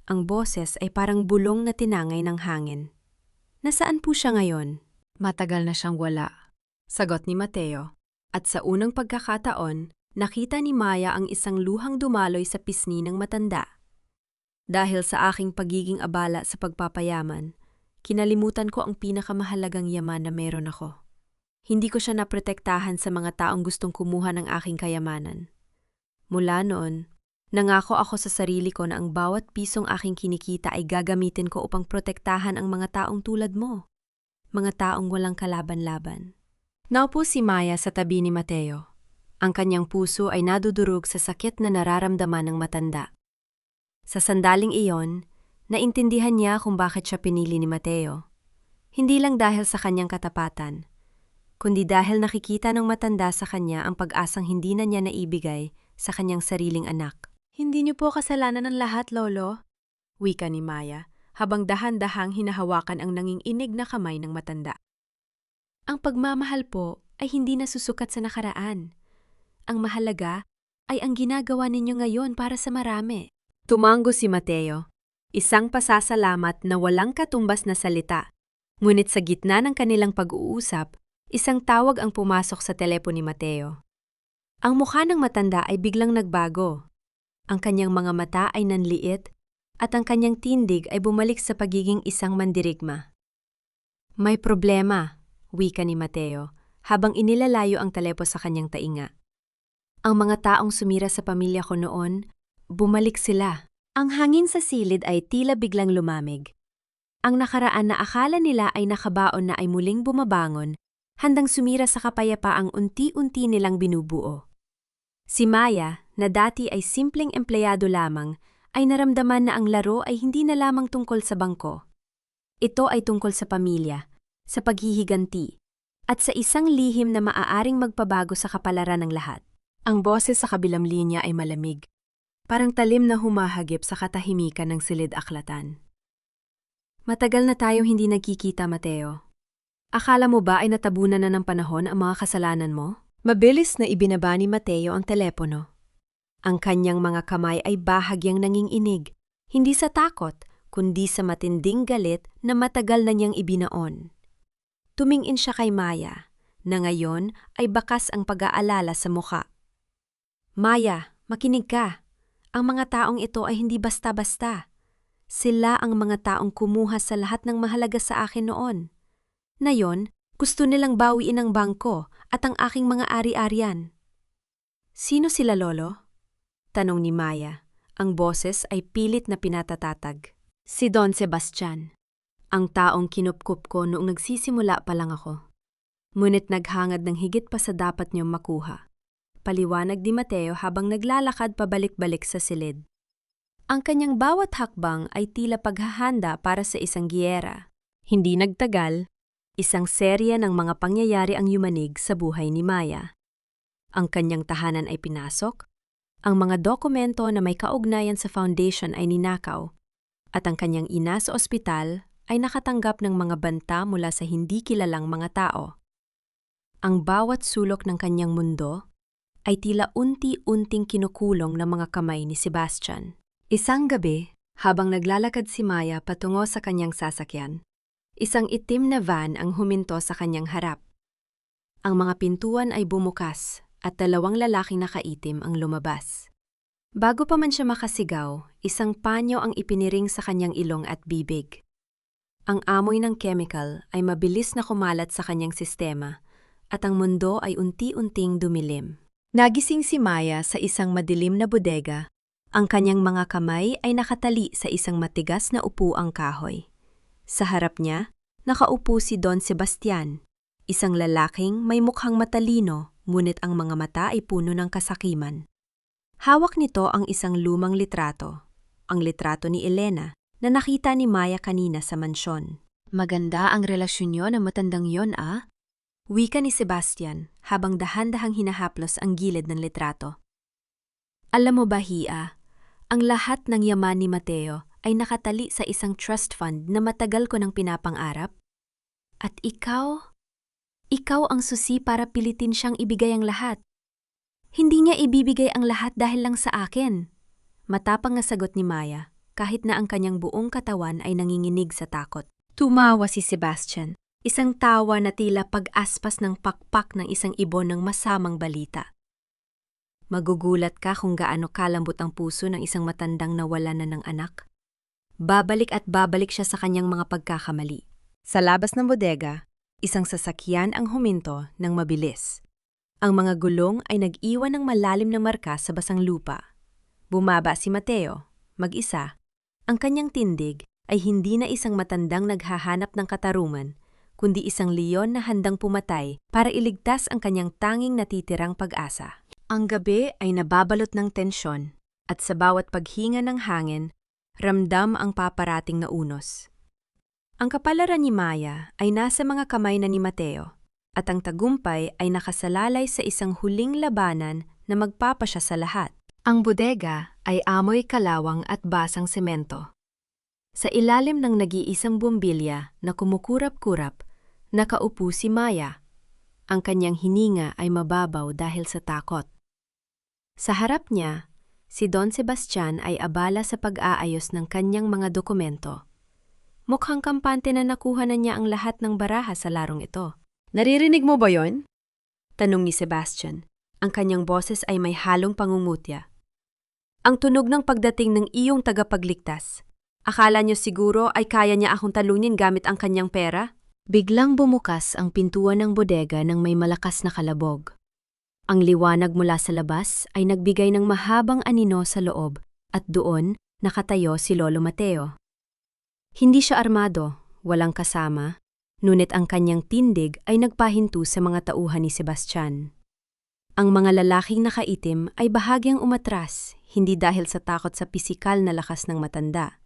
Ang boses ay parang bulong na tinangay ng hangin. Nasaan po siya ngayon? Matagal na siyang wala, sagot ni Mateo. At sa unang pagkakataon, nakita ni Maya ang isang luhang dumaloy sa pisngi ng matanda. Dahil sa aking pagiging abala sa pagpapayaman, kinalimutan ko ang pinakamahalagang yaman na meron ako. Hindi ko siya naprotektahan sa mga taong gustong kumuha ng aking kayamanan. Mula noon, nangako ako sa sarili ko na ang bawat pisong aking kinikita ay gagamitin ko upang protektahan ang mga taong tulad mo. Mga taong walang kalaban-laban. Naupo si Maya sa tabi ni Mateo. Ang kanyang puso ay nadudurog sa sakit na nararamdaman ng matanda. Sa sandaling iyon, naintindihan niya kung bakit siya pinili ni Mateo. Hindi lang dahil sa kanyang katapatan, kundi dahil nakikita ng matanda sa kanya ang pag-asang hindi na niya naibigay sa kanyang sariling anak. Hindi niyo po kasalanan ng lahat, Lolo. Wika ni Maya, habang dahan-dahang hinahawakan ang nanginginig na kamay ng matanda. Ang pagmamahal po ay hindi nasusukat sa nakaraan. Ang mahalaga ay ang ginagawa ninyo ngayon para sa marami. Tumango si Mateo, isang pasasalamat na walang katumbas na salita. Ngunit sa gitna ng kanilang pag-uusap, isang tawag ang pumasok sa telepono ni Mateo. Ang mukha ng matanda ay biglang nagbago. Ang kanyang mga mata ay nanliit at ang kanyang tindig ay bumalik sa pagiging isang mandirigma. May problema, wika ni Mateo, habang inilalayo ang telepono sa kanyang tainga. Ang mga taong sumira sa pamilya ko noon, bumalik sila. Ang hangin sa silid ay tila biglang lumamig. Ang nakaraan na akala nila ay nakabaon na ay muling bumabangon, handang sumira sa kapayapaang unti-unti nilang binubuo. Si Maya, na dati ay simpleng empleyado lamang, ay naramdaman na ang laro ay hindi na lamang tungkol sa bangko. Ito ay tungkol sa pamilya, sa paghihiganti, at sa isang lihim na maaaring magpabago sa kapalaran ng lahat. Ang boses sa kabilang linya ay malamig, parang talim na humahagip sa katahimikan ng silid-aklatan. Matagal na tayong hindi nagkikita, Mateo. Akala mo ba ay natabunan na ng panahon ang mga kasalanan mo? Mabilis na ibinaba ni Mateo ang telepono. Ang kanyang mga kamay ay bahagyang nanginginig, hindi sa takot, kundi sa matinding galit na matagal na niyang ibinaon. Tumingin siya kay Maya, na ngayon ay bakas ang pag-aalala sa mukha. Maya, makinig ka. Ang mga taong ito ay hindi basta-basta. Sila ang mga taong kumuha sa lahat ng mahalaga sa akin noon. Ngayon, gusto nilang bawiin ang bangko at ang aking mga ari-arian. Sino sila, Lolo? Tanong ni Maya. Ang boses ay pilit na pinatatatag. Si Don Sebastian, ang taong kinupkup ko noong nagsisimula pa lang ako. Ngunit naghangad ng higit pa sa dapat niyong makuha. Paliwanag ni Mateo habang naglalakad pabalik-balik sa silid. Ang kanyang bawat hakbang ay tila paghahanda para sa isang giyera. Hindi nagtagal, isang serya ng mga pangyayari ang yumanig sa buhay ni Maya. Ang kanyang tahanan ay pinasok, ang mga dokumento na may kaugnayan sa foundation ay ninakaw, at ang kanyang ina sa ospital ay nakatanggap ng mga banta mula sa hindi kilalang mga tao. Ang bawat sulok ng kanyang mundo ay tila unti-unting kinukulong ng mga kamay ni Sebastian. Isang gabi, habang naglalakad si Maya patungo sa kanyang sasakyan, isang itim na van ang huminto sa kanyang harap. Ang mga pintuan ay bumukas at dalawang lalaking nakaitim ang lumabas. Bago pa man siya makasigaw, isang panyo ang ipiniring sa kanyang ilong at bibig. Ang amoy ng chemical ay mabilis na kumalat sa kanyang sistema at ang mundo ay unti-unting dumilim. Nagising si Maya sa isang madilim na bodega. Ang kanyang mga kamay ay nakatali sa isang matigas na upuang kahoy. Sa harap niya, nakaupo si Don Sebastian, isang lalaking may mukhang matalino, ngunit ang mga mata ay puno ng kasakiman. Hawak nito ang isang lumang litrato, ang litrato ni Elena na nakita ni Maya kanina sa mansyon. Maganda ang relasyon niyo ng matandang yon, ah? Wika ni Sebastian habang dahan-dahang hinahaplos ang gilid ng litrato. Alam mo ba, Hia, ang lahat ng yaman ni Mateo ay nakatali sa isang trust fund na matagal ko nang pinapang-arap? At ikaw ang susi para pilitin siyang ibigay ang lahat. Hindi niya ibibigay ang lahat dahil lang sa akin. Matapang na sagot ni Maya, kahit na ang kanyang buong katawan ay nanginginig sa takot. Tumawa si Sebastian. Isang tawa na tila pag-aspas ng pakpak ng isang ibon ng masamang balita. Magugulat ka kung gaano kalambot ang puso ng isang matandang nawalan na ng anak. Babalik at babalik siya sa kanyang mga pagkakamali. Sa labas ng bodega, isang sasakyan ang huminto ng mabilis. Ang mga gulong ay nag-iwan ng malalim na marka sa basang lupa. Bumaba si Mateo, mag-isa. Ang kanyang tindig ay hindi na isang matandang naghahanap ng katarungan, kundi isang leon na handang pumatay para iligtas ang kanyang tanging natitirang pag-asa. Ang gabi ay nababalot ng tensyon, at sa bawat paghinga ng hangin, ramdam ang paparating na unos. Ang kapalaran ni Maya ay nasa mga kamay na ni Mateo, at ang tagumpay ay nakasalalay sa isang huling labanan na magpapasya sa lahat. Ang bodega ay amoy kalawang at basang semento. Sa ilalim ng nag-iisang bumbilya na kumukurap-kurap, nakaupo si Maya. Ang kanyang hininga ay mababaw dahil sa takot. Sa harap niya, si Don Sebastian ay abala sa pag-aayos ng kanyang mga dokumento. Mukhang kampante na nakuha na niya ang lahat ng baraha sa larong ito. Naririnig mo ba yon? Tanong ni Sebastian. Ang kanyang boses ay may halong pangungutya. Ang tunog ng pagdating ng iyong tagapagligtas. Akala niyo siguro ay kaya niya akong talunin gamit ang kanyang pera? Biglang bumukas ang pintuan ng bodega ng may malakas na kalabog. Ang liwanag mula sa labas ay nagbigay ng mahabang anino sa loob at doon nakatayo si Lolo Mateo. Hindi siya armado, walang kasama, ngunit ang kanyang tindig ay nagpahinto sa mga tauhan ni Sebastian. Ang mga lalaking nakaitim ay bahagyang umatras, hindi dahil sa takot sa pisikal na lakas ng matanda,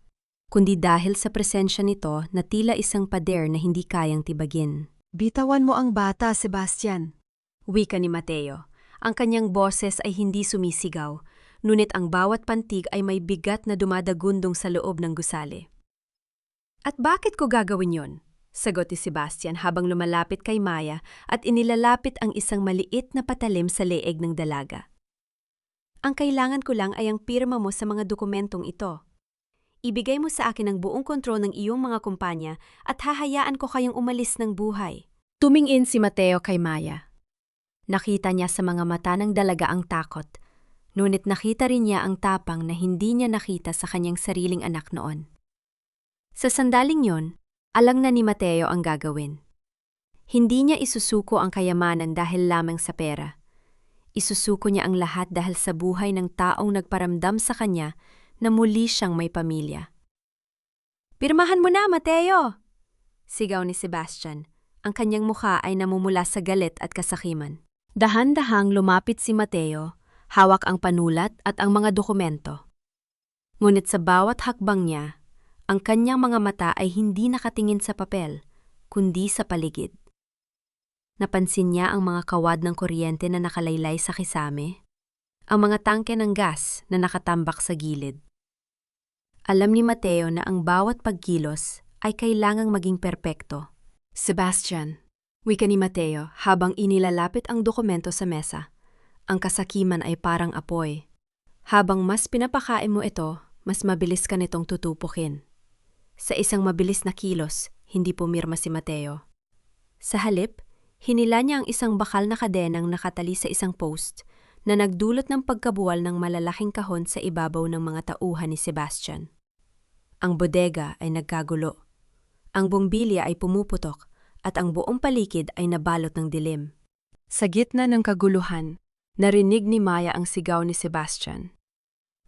kundi dahil sa presensya nito na tila isang pader na hindi kayang tibagin. Bitawan mo ang bata, Sebastian. Wika ni Mateo. Ang kanyang boses ay hindi sumisigaw, ngunit ang bawat pantig ay may bigat na dumadagundong sa loob ng gusali. At bakit ko gagawin yon? Sagot ni Sebastian habang lumalapit kay Maya at inilalapit ang isang maliit na patalim sa leeg ng dalaga. Ang kailangan ko lang ay ang pirma mo sa mga dokumentong ito. Ibigay mo sa akin ang buong kontrol ng iyong mga kumpanya at hahayaan ko kayong umalis ng buhay. Tumingin si Mateo kay Maya. Nakita niya sa mga mata ng dalaga ang takot, ngunit nakita rin niya ang tapang na hindi niya nakita sa kanyang sariling anak noon. Sa sandaling yon, alam na ni Mateo ang gagawin. Hindi niya isusuko ang kayamanan dahil lamang sa pera. Isusuko niya ang lahat dahil sa buhay ng taong nagparamdam sa kanya na muli siyang may pamilya. "Pirmahan mo na, Mateo!" Sigaw ni Sebastian. Ang kanyang mukha ay namumula sa galit at kasakiman. Dahan-dahang lumapit si Mateo, hawak ang panulat at ang mga dokumento. Ngunit sa bawat hakbang niya, ang kanyang mga mata ay hindi nakatingin sa papel, kundi sa paligid. Napansin niya ang mga kawad ng kuryente na nakalaylay sa kisame, ang mga tangke ng gas na nakatambak sa gilid. Alam ni Mateo na ang bawat pagkilos ay kailangang maging perpekto. "Sebastian," wika ni Mateo habang inilalapit ang dokumento sa mesa. Ang kasakiman ay parang apoy. Habang mas pinapakain mo ito, mas mabilis ka nitong tutupukin. Sa isang mabilis na kilos, hindi pumirma si Mateo. Sa halip, hinila niya ang isang bakal na kadenang nakatali sa isang post na nagdulot ng pagkabuwal ng malalaking kahon sa ibabaw ng mga tauhan ni Sebastian. Ang bodega ay nagkagulo. Ang bumbilya ay pumuputok at ang buong paligid ay nabalot ng dilim. Sa gitna ng kaguluhan, narinig ni Maya ang sigaw ni Sebastian.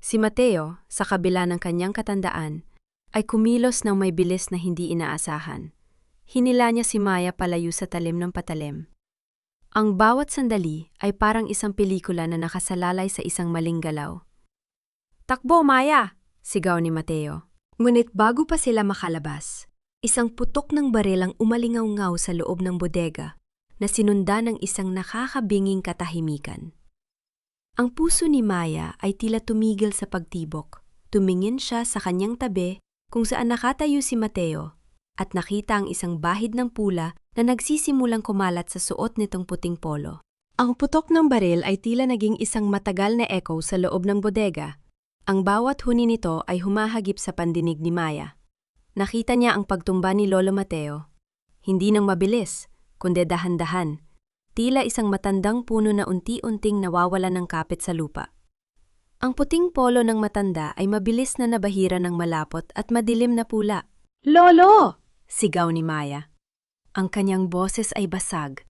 Si Mateo, sa kabila ng kanyang katandaan, ay kumilos ng may bilis na hindi inaasahan. Hinila niya si Maya palayo sa talim ng patalim. Ang bawat sandali ay parang isang pelikula na nakasalalay sa isang maling galaw. "Takbo, Maya!" sigaw ni Mateo. Ngunit bago pa sila makalabas, isang putok ng baril ang umalingaw-ngaw sa loob ng bodega na sinundan ng isang nakakabinging katahimikan. Ang puso ni Maya ay tila tumigil sa pagtibok. Tumingin siya sa kanyang tabi kung saan nakatayo si Mateo at nakita ang isang bahid ng pula na nagsisimulang kumalat sa suot nitong puting polo. Ang putok ng baril ay tila naging isang matagal na echo sa loob ng bodega. Ang bawat huni nito ay humahagip sa pandinig ni Maya. Nakita niya ang pagtumba ni Lolo Mateo. Hindi nang mabilis, kundi dahan-dahan. Tila isang matandang puno na unti-unting nawawalan ng kapit sa lupa. Ang puting polo ng matanda ay mabilis na nabahira ng malapot at madilim na pula. "Lolo!" sigaw ni Maya. Ang kanyang boses ay basag.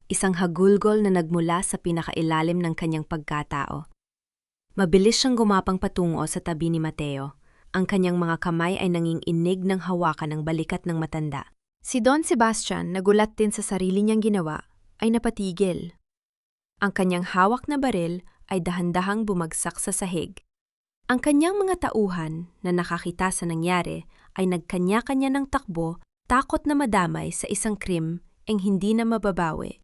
Isang hagulgol na nagmula sa pinakailalim ng kanyang pagkatao. Mabilis siyang gumapang patungo sa tabi ni Mateo. Ang kanyang mga kamay ay nanginginig ng hawakan ng balikat ng matanda. Si Don Sebastian, nagulat din sa sarili niyang ginawa, ay napatigil. Ang kanyang hawak na baril ay dahan-dahang bumagsak sa sahig. Ang kanyang mga tauhan na nakakita sa nangyari ay nagkanya-kanya ng takbo, takot na madamay sa isang krim ang hindi na mababawi.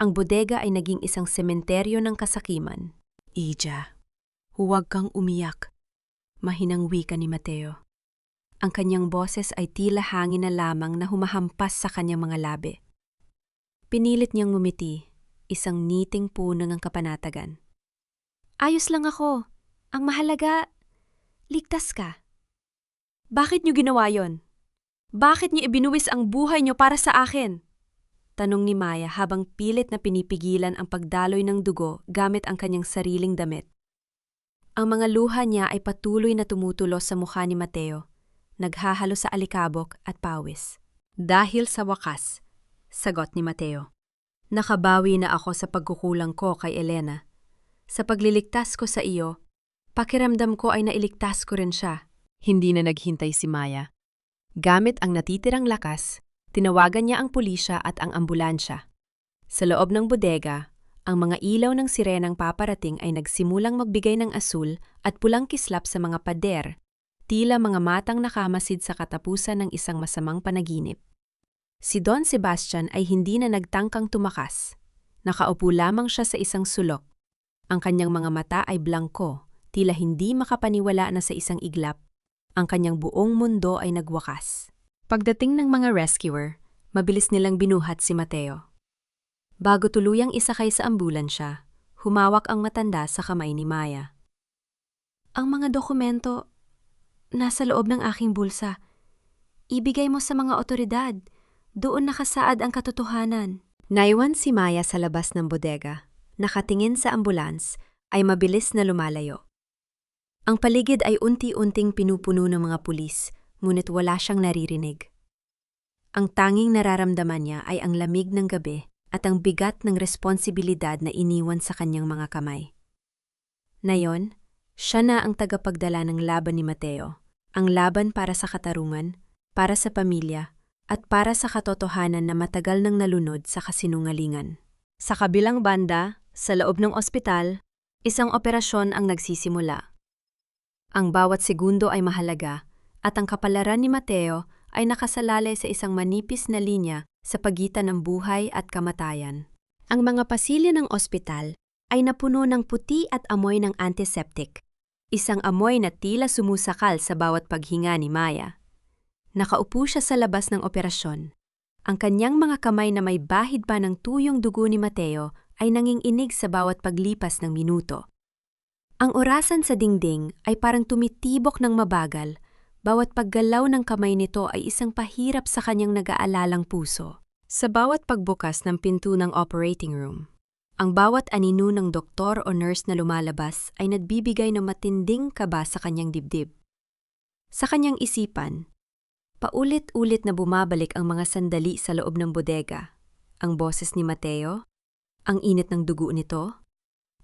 Ang bodega ay naging isang sementeryo ng kasakiman. Ija, huwag kang umiyak. Mahinang wika ni Mateo. Ang kanyang boses ay tila hangin na lamang na humahampas sa kanyang mga labi. Pinilit niyang ngumiti, isang ngiting puno ng kapanatagan. Ayos lang ako. Ang mahalaga, ligtas ka. Bakit niyo ginawa yon? Bakit niyo ibinuwis ang buhay niyo para sa akin? Tanong ni Maya habang pilit na pinipigilan ang pagdaloy ng dugo gamit ang kanyang sariling damit. Ang mga luha niya ay patuloy na tumutulos sa mukha ni Mateo, naghahalo sa alikabok at pawis. Dahil sa wakas, sagot ni Mateo. Nakabawi na ako sa pagkukulang ko kay Elena. Sa pagliligtas ko sa iyo, pakiramdam ko ay nailigtas ko rin siya. Hindi na naghintay si Maya. Gamit ang natitirang lakas, tinawagan niya ang pulisya at ang ambulansya. Sa loob ng bodega, ang mga ilaw ng sirenang paparating ay nagsimulang magbigay ng asul at pulang kislap sa mga pader, tila mga matang nakamasid sa katapusan ng isang masamang panaginip. Si Don Sebastian ay hindi na nagtangkang tumakas. Nakaupo lamang siya sa isang sulok. Ang kanyang mga mata ay blangko, tila hindi makapaniwala na sa isang iglap. Ang kanyang buong mundo ay nagwakas. Pagdating ng mga rescuer, mabilis nilang binuhat si Mateo. Bago tuluyang isakay sa ambulansya, humawak ang matanda sa kamay ni Maya. Ang mga dokumento, nasa loob ng aking bulsa. Ibigay mo sa mga otoridad. Doon nakasaad ang katotohanan. Naiwan si Maya sa labas ng bodega. Nakatingin sa ambulans, ay mabilis na lumalayo. Ang paligid ay unti-unting pinupuno ng mga pulis, ngunit wala siyang naririnig. Ang tanging nararamdaman niya ay ang lamig ng gabi at ang bigat ng responsibilidad na iniwan sa kanyang mga kamay. Nayon, siya na ang tagapagdala ng laban ni Mateo, ang laban para sa katarungan, para sa pamilya, at para sa katotohanan na matagal nang nalunod sa kasinungalingan. Sa kabilang banda, sa loob ng ospital, isang operasyon ang nagsisimula. Ang bawat segundo ay mahalaga at ang kapalaran ni Mateo ay nakasalalay sa isang manipis na linya sa pagitan ng buhay at kamatayan. Ang mga pasilyo ng ospital ay napuno ng puti at amoy ng antiseptic, isang amoy na tila sumusakal sa bawat paghinga ni Maya. Nakaupo siya sa labas ng operasyon. Ang kanyang mga kamay na may bahid pa ng tuyong dugo ni Mateo ay nanginginig sa bawat paglipas ng minuto. Ang orasan sa dingding ay parang tumitibok ng mabagal. Bawat paggalaw ng kamay nito ay isang pahirap sa kanyang nag-aalalang puso. Sa bawat pagbukas ng pinto ng operating room, ang bawat anino ng doktor o nurse na lumalabas ay nagbibigay ng matinding kaba sa kanyang dibdib. Sa kanyang isipan, paulit-ulit na bumabalik ang mga sandali sa loob ng bodega, ang boses ni Mateo, ang init ng dugo nito,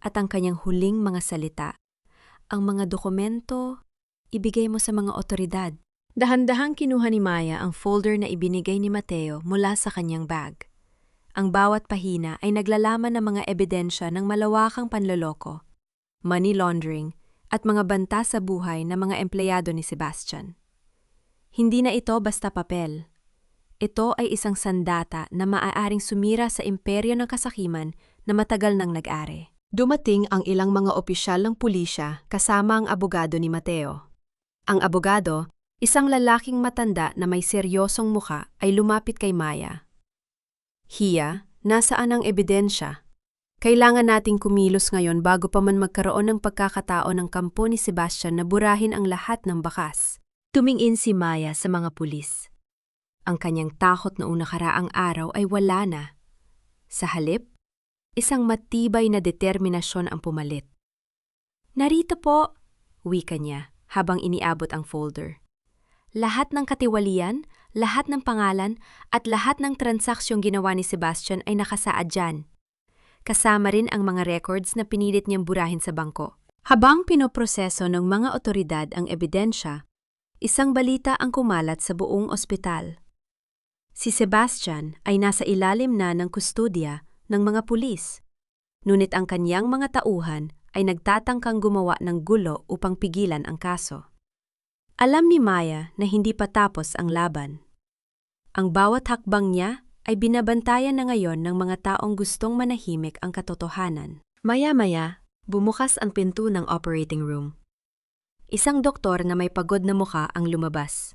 at ang kanyang huling mga salita. Ang mga dokumento, ibigay mo sa mga otoridad. Dahan-dahang kinuha ni Maya ang folder na ibinigay ni Mateo mula sa kanyang bag. Ang bawat pahina ay naglalaman ng mga ebidensya ng malawakang panloloko, money laundering, at mga banta sa buhay ng mga empleyado ni Sebastian. Hindi na ito basta papel. Ito ay isang sandata na maaaring sumira sa imperyo ng kasakiman na matagal nang nag-ari. Dumating ang ilang mga opisyal ng pulisya kasama ang abogado ni Mateo. Ang abogado, isang lalaking matanda na may seryosong muka, ay lumapit kay Maya. Hiya, nasaan ang ebidensya? Kailangan nating kumilos ngayon bago pa man magkaroon ng pagkakatao ng kampo ni Sebastian na burahin ang lahat ng bakas. Tumingin si Maya sa mga pulis. Ang kanyang takot noong nakaraang araw ay wala na. Sa halip, isang matibay na determinasyon ang pumalit. Narito po, wika niya habang iniabot ang folder. Lahat ng katiwalian, lahat ng pangalan, at lahat ng transaksyong ginawa ni Sebastian ay nakasaad dyan. Kasama rin ang mga records na pinilit niyang burahin sa bangko. Habang pinoproseso ng mga otoridad ang ebidensya, isang balita ang kumalat sa buong ospital. Si Sebastian ay nasa ilalim na ng kustodya ng mga pulis, ngunit ang kanyang mga tauhan ay nagtatangkang gumawa ng gulo upang pigilan ang kaso. Alam ni Maya na hindi pa tapos ang laban. Ang bawat hakbang niya ay binabantayan na ngayon ng mga taong gustong manahimik ang katotohanan. Maya-maya, bumukas ang pinto ng operating room. Isang doktor na may pagod na mukha ang lumabas.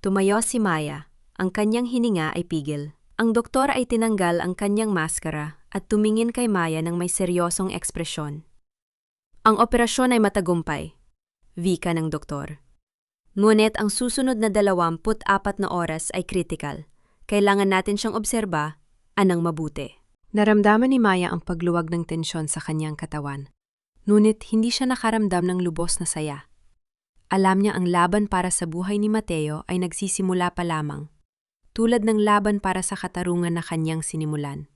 Tumayo si Maya, ang kanyang hininga ay pigil. Ang doktor ay tinanggal ang kanyang maskara at tumingin kay Maya ng may seryosong ekspresyon. Ang operasyon ay matagumpay, wika ng doktor. Ngunit ang susunod na 24 na oras ay critical. Kailangan natin siyang obserba, anang mabuti. Naramdaman ni Maya ang pagluwag ng tensyon sa kanyang katawan. Ngunit hindi siya nakaramdam ng lubos na saya. Alam niya ang laban para sa buhay ni Mateo ay nagsisimula pa lamang, tulad ng laban para sa katarungan na kanyang sinimulan.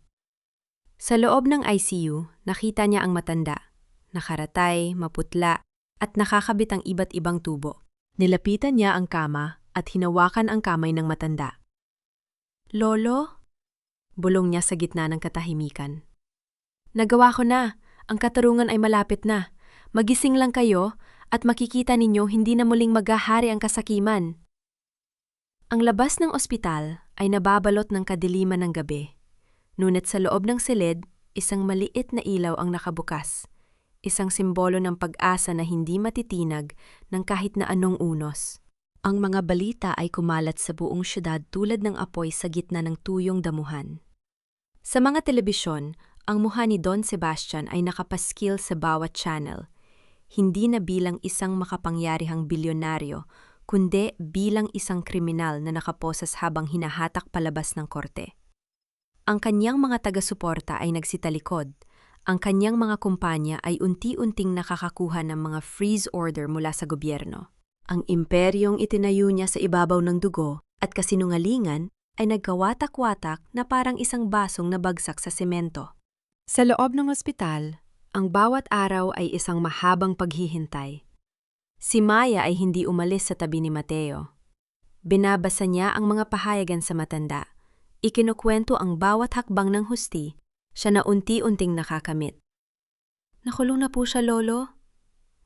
Sa loob ng ICU, nakita niya ang matanda, nakaratay, maputla, at nakakabit ang iba't ibang tubo. Nilapitan niya ang kama at hinawakan ang kamay ng matanda. "Lolo?" Bulong niya sa gitna ng katahimikan. "Nagawa ko na. Ang katarungan ay malapit na. Magising lang kayo at makikita ninyo hindi na muling maghahari ang kasakiman." Ang labas ng ospital ay nababalot ng kadiliman ng gabi. Ngunit sa loob ng silid, isang maliit na ilaw ang nakabukas. Isang simbolo ng pag-asa na hindi matitinag ng kahit na anong unos. Ang mga balita ay kumalat sa buong syudad tulad ng apoy sa gitna ng tuyong damuhan. Sa mga telebisyon, ang mukha ni Don Sebastian ay nakapaskil sa bawat channel, hindi na bilang isang makapangyarihang bilyonaryo, kundi bilang isang kriminal na nakaposas habang hinahatak palabas ng korte. Ang kanyang mga taga-suporta ay nagsitalikod. Ang kanyang mga kumpanya ay unti-unting nakakakuha ng mga freeze order mula sa gobyerno. Ang imperyong itinayo niya sa ibabaw ng dugo at kasinungalingan ay nagkawatak-watak na parang isang basong nabagsak sa semento. Sa loob ng ospital, ang bawat araw ay isang mahabang paghihintay. Si Maya ay hindi umalis sa tabi ni Mateo. Binabasa niya ang mga pahayagan sa matanda. Ikinukwento ang bawat hakbang ng husti, siya na unti-unting nakakamit. "Nakulong na po siya, Lolo?"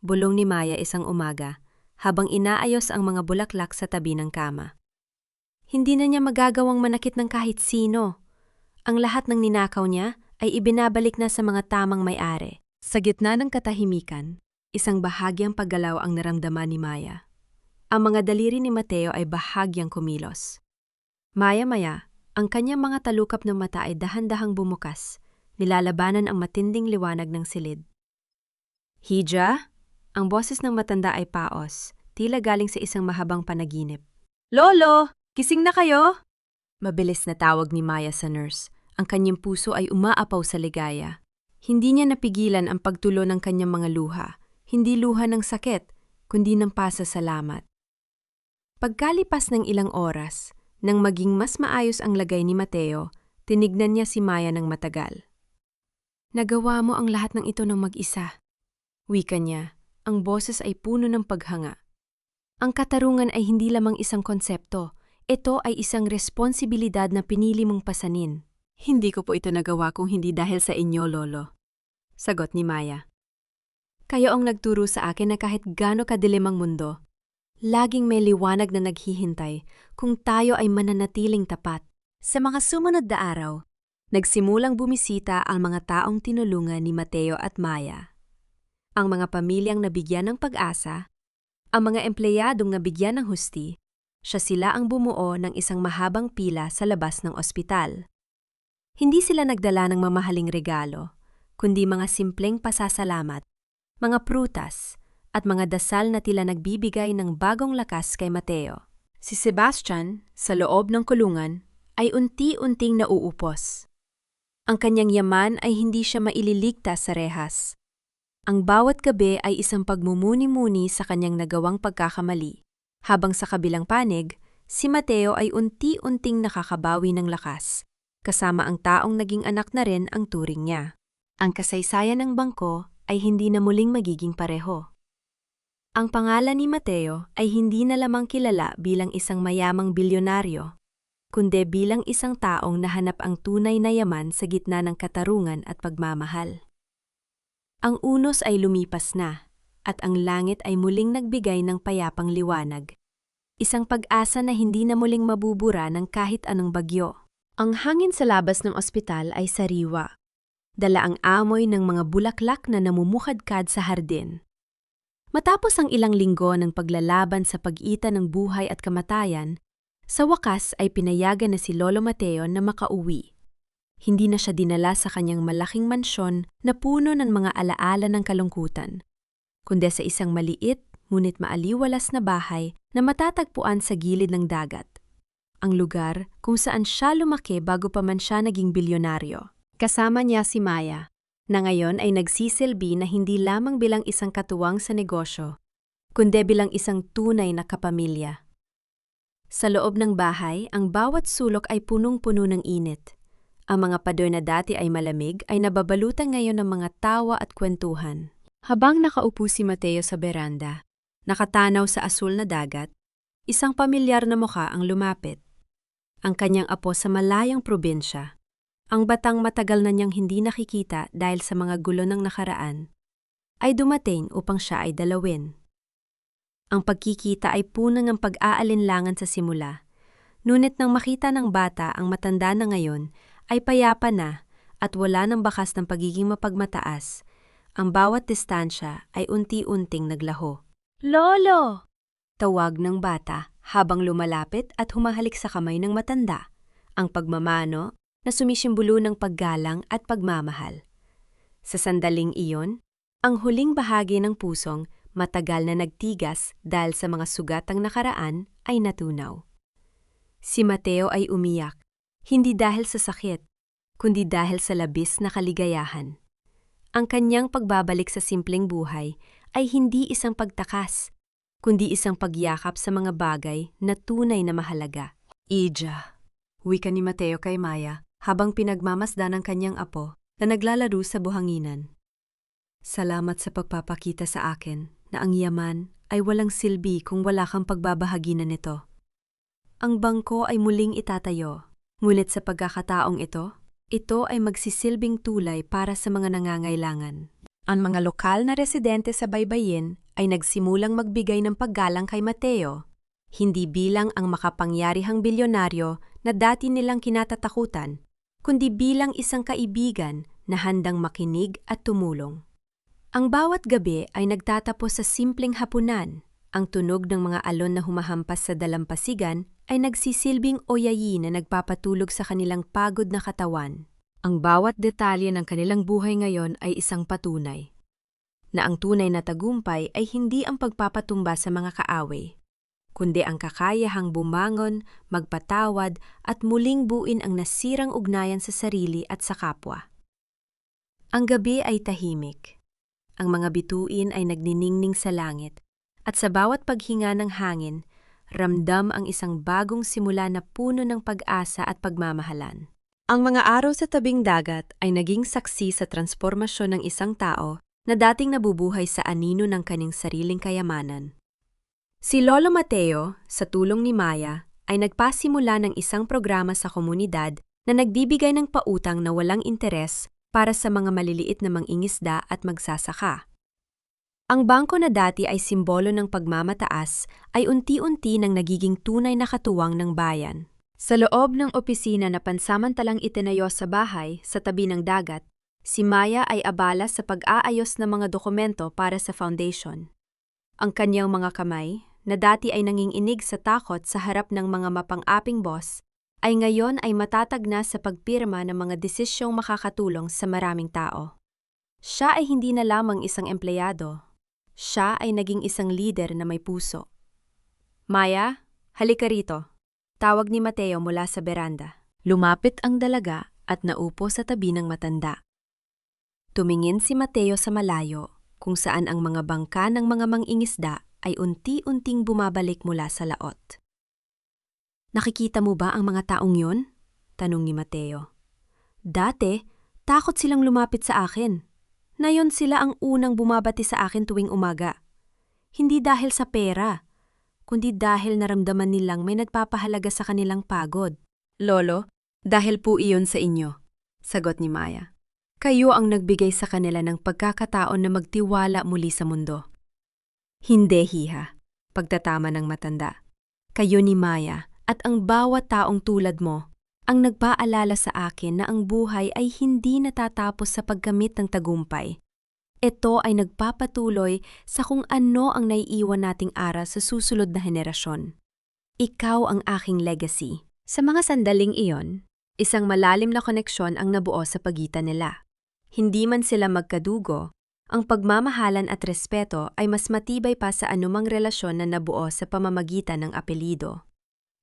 Bulong ni Maya isang umaga, habang inaayos ang mga bulaklak sa tabi ng kama. Hindi na niya magagawang manakit ng kahit sino. Ang lahat ng ninakaw niya ay ibinabalik na sa mga tamang may-ari. Sa gitna ng katahimikan, isang bahagyang paggalaw ang naramdaman ni Maya. Ang mga daliri ni Mateo ay bahagyang kumilos. Maya-maya, ang kanyang mga talukap ng mata ay dahan-dahang bumukas, nilalabanan ang matinding liwanag ng silid. "Hija?" Ang boses ng matanda ay paos, tila galing sa isang mahabang panaginip. "Lolo! Gising na kayo?" Mabilis na tawag ni Maya sa nurse. Ang kanyang puso ay umaapaw sa ligaya. Hindi niya napigilan ang pagtulo ng kanyang mga luha. Hindi luha ng sakit, kundi ng pasasalamat. Pagkalipas ng ilang oras, nang maging mas maayos ang lagay ni Mateo, tinignan niya si Maya ng matagal. "Nagawa mo ang lahat ng ito ng mag-isa." Wika niya, ang boses ay puno ng paghanga. "Ang katarungan ay hindi lamang isang konsepto. Ito ay isang responsibilidad na pinili mong pasanin." "Hindi ko po ito nagawa kung hindi dahil sa inyo, Lolo," sagot ni Maya. "Kayo ang nagturo sa akin na kahit gaano kadilim ang mundo, laging may liwanag na naghihintay kung tayo ay mananatiling tapat." Sa mga sumunod na araw, nagsimulang bumisita ang mga taong tinulungan ni Mateo at Maya. Ang mga pamilyang nabigyan ng pag-asa, ang mga empleyadong nabigyan ng husti, sila ang bumuo ng isang mahabang pila sa labas ng ospital. Hindi sila nagdala ng mamahaling regalo, kundi mga simpleng pasasalamat, mga prutas, at mga dasal na tila nagbibigay ng bagong lakas kay Mateo. Si Sebastian, sa loob ng kulungan, ay unti-unting nauupos. Ang kanyang yaman ay hindi siya maililigtas sa rehas. Ang bawat gabi ay isang pagmumuni-muni sa kanyang nagawang pagkakamali, habang sa kabilang panig, si Mateo ay unti-unting nakakabawi ng lakas, kasama ang taong naging anak na rin ang turing niya. Ang kasaysayan ng bangko ay hindi na muling magiging pareho. Ang pangalan ni Mateo ay hindi na lamang kilala bilang isang mayamang bilyonaryo, kundi bilang isang taong nahanap ang tunay na yaman sa gitna ng katarungan at pagmamahal. Ang unos ay lumipas na, at ang langit ay muling nagbigay ng payapang liwanag. Isang pag-asa na hindi na muling mabubura ng kahit anong bagyo. Ang hangin sa labas ng ospital ay sariwa. Dala ang amoy ng mga bulaklak na namumukadkad sa hardin. Matapos ang ilang linggo ng paglalaban sa pagitan ng buhay at kamatayan, sa wakas ay pinayagan na si Lolo Mateo na makauwi. Hindi na siya dinala sa kanyang malaking mansyon na puno ng mga alaala ng kalungkutan, kundi sa isang maliit ngunit maaliwalas na bahay na matatagpuan sa gilid ng dagat. Ang lugar kung saan siya lumaki bago pa man siya naging bilyonaryo. Kasama niya si Maya, na ngayon ay nagsisilbi na hindi lamang bilang isang katuwang sa negosyo, kundi bilang isang tunay na kapamilya. Sa loob ng bahay, ang bawat sulok ay punong-puno ng init. Ang mga pader na dati ay malamig ay nababalutan ngayon ng mga tawa at kwentuhan. Habang nakaupo si Mateo sa beranda, nakatanaw sa asul na dagat, isang pamilyar na mukha ang lumapit. Ang kanyang apo sa malayang probinsya. Ang batang matagal na niyang hindi nakikita dahil sa mga gulo ng nakaraan, ay dumating upang siya ay dalawin. Ang pagkikita ay puno ng pag-aalinlangan sa simula, ngunit nang makita ng bata ang matanda na ngayon, ay payapa na at wala ng bakas ng pagiging mapagmataas. Ang bawat distansya ay unti-unting naglaho. Lolo! Tawag ng bata habang lumalapit at humahalik sa kamay ng matanda. Ang pagmamano na sumisimbolo ng paggalang at pagmamahal. Sa sandaling iyon, ang huling bahagi ng pusong matagal na nagtigas dahil sa mga sugatang nakaraan ay natunaw. Si Mateo ay umiyak, hindi dahil sa sakit, kundi dahil sa labis na kaligayahan. Ang kanyang pagbabalik sa simpleng buhay ay hindi isang pagtakas, kundi isang pagyakap sa mga bagay na tunay na mahalaga. Ija, wika ni Mateo kay Maya, habang pinagmamasdan ng kanyang apo na naglalaro sa buhanginan. Salamat sa pagpapakita sa akin na ang yaman ay walang silbi kung wala kang pagbabahaginan nito. Ang bangko ay muling itatayo, ngunit sa pagkakataong ito ay magsisilbing tulay para sa mga nangangailangan. Ang mga lokal na residente sa baybayin ay nagsimulang magbigay ng paggalang kay Mateo, hindi bilang ang makapangyarihang bilyonaryo na dati nilang kinatatakutan, kundi bilang isang kaibigan na handang makinig at tumulong. Ang bawat gabi ay nagtatapos sa simpleng hapunan. Ang tunog ng mga alon na humahampas sa dalampasigan ay nagsisilbing oyayi na nagpapatulog sa kanilang pagod na katawan. Ang bawat detalye ng kanilang buhay ngayon ay isang patunay na ang tunay na tagumpay ay hindi ang pagpapatumba sa mga kaaway, kundi ang kakayahang bumangon, magpatawad at muling buuin ang nasirang ugnayan sa sarili at sa kapwa. Ang gabi ay tahimik. Ang mga bituin ay nagniningning sa langit, at sa bawat paghinga ng hangin, ramdam ang isang bagong simula na puno ng pag-asa at pagmamahalan. Ang mga araw sa tabing dagat ay naging saksi sa transformasyon ng isang tao na dating nabubuhay sa anino ng kanyang sariling kayamanan. Si Lolo Mateo, sa tulong ni Maya, ay nagpasimula ng isang programa sa komunidad na nagbibigay ng pautang na walang interes para sa mga maliliit na mangingisda at magsasaka. Ang bangko na dati ay simbolo ng pagmamataas ay unti-unti nang nagiging tunay na katuwang ng bayan. Sa loob ng opisina na pansamantalang itinayo sa bahay sa tabi ng dagat, si Maya ay abala sa pag-aayos ng mga dokumento para sa foundation. Ang kanyang mga kamay, na dati ay nanginginig sa takot sa harap ng mga mapang-aping boss, ay ngayon ay matatag na sa pagpirma ng mga desisyong makakatulong sa maraming tao. Siya ay hindi na lamang isang empleyado. Siya ay naging isang leader na may puso. Maya, halika rito. Tawag ni Mateo mula sa beranda. Lumapit ang dalaga at naupo sa tabi ng matanda. Tumingin si Mateo sa malayo, kung saan ang mga bangka ng mga mangingisda ay unti-unting bumabalik mula sa laot. Nakikita mo ba ang mga taong yun? Tanong ni Mateo. Dati, takot silang lumapit sa akin. Nayon sila ang unang bumabati sa akin tuwing umaga. Hindi dahil sa pera, kundi dahil naramdaman nilang may nagpapahalaga sa kanilang pagod. Lolo, dahil po iyon sa inyo, sagot ni Maya. Kayo ang nagbigay sa kanila ng pagkakataon na magtiwala muli sa mundo. Hindi, hiha, pagtatama ng matanda. Kayo ni Maya at ang bawat taong tulad mo ang nagpaalala sa akin na ang buhay ay hindi natatapos sa pagkamit ng tagumpay. Ito ay nagpapatuloy sa kung ano ang naiiwan nating aral sa susunod na henerasyon. Ikaw ang aking legacy. Sa mga sandaling iyon, isang malalim na koneksyon ang nabuo sa pagitan nila. Hindi man sila magkadugo, ang pagmamahalan at respeto ay mas matibay pa sa anumang relasyon na nabuo sa pamamagitan ng apelyido.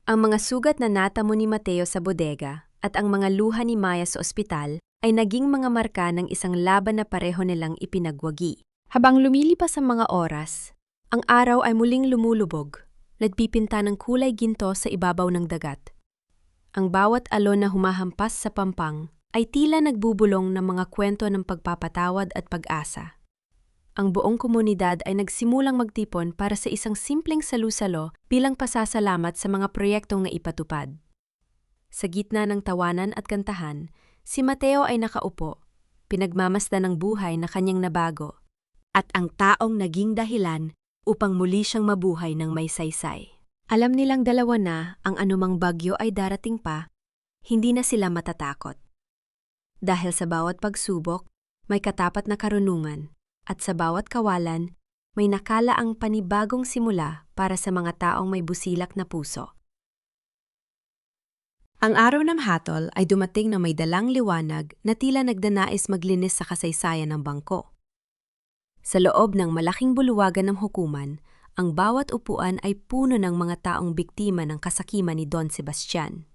Ang mga sugat na natamo ni Mateo sa bodega at ang mga luha ni Maya sa ospital ay naging mga marka ng isang laban na pareho nilang ipinagwagi. Habang lumilipas ang mga oras, ang araw ay muling lumulubog, nagpipinta ng kulay ginto sa ibabaw ng dagat. Ang bawat alon na humahampas sa pampang ay tila nagbubulong ng mga kwento ng pagpapatawad at pag-asa. Ang buong komunidad ay nagsimulang magtipon para sa isang simpleng salu-salo bilang pasasalamat sa mga proyektong naipatupad. Sa gitna ng tawanan at kantahan, si Mateo ay nakaupo, pinagmamasdan ng buhay na kanyang nabago, at ang taong naging dahilan upang muli siyang mabuhay ng may saysay. Alam nilang dalawa na ang anumang bagyo ay darating pa, hindi na sila matatakot. Dahil sa bawat pagsubok, may katapat na karunungan, at sa bawat kawalan, may nakalaang panibagong simula para sa mga taong may busilak na puso. Ang araw ng hatol ay dumating na may dalang liwanag na tila nagdanais maglinis sa kasaysayan ng bangko. Sa loob ng malaking bulwagan ng hukuman, ang bawat upuan ay puno ng mga taong biktima ng kasakiman ni Don Sebastian.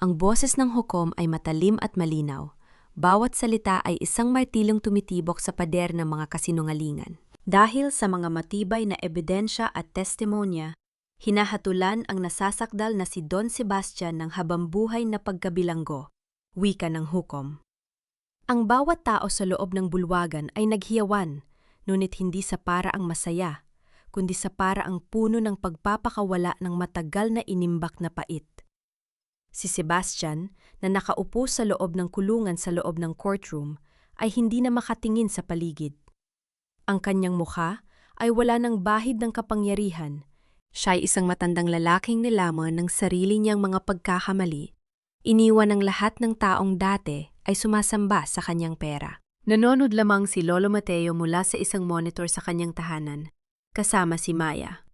Ang boses ng hukom ay matalim at malinaw. Bawat salita ay isang martilyong tumitibok sa pader ng mga kasinungalingan. Dahil sa mga matibay na ebidensya at testimonya, hinahatulan ang nasasakdal na si Don Sebastian ng habambuhay na pagkabilanggo, wika ng hukom. Ang bawat tao sa loob ng bulwagan ay naghiyawan, ngunit hindi sa paraang masaya, kundi sa paraang puno ng pagpapakawala ng matagal na inimbak na pait. Si Sebastian, na nakaupo sa loob ng kulungan sa loob ng courtroom, ay hindi na makatingin sa paligid. Ang kanyang mukha ay wala ng bahid ng kapangyarihan. Siya ay isang matandang lalaking nilamon ng sarili niyang mga pagkakamali. Iniwan ng lahat ng taong dati ay sumasamba sa kanyang pera. Nanonood lamang si Lolo Mateo mula sa isang monitor sa kanyang tahanan, kasama si Maya.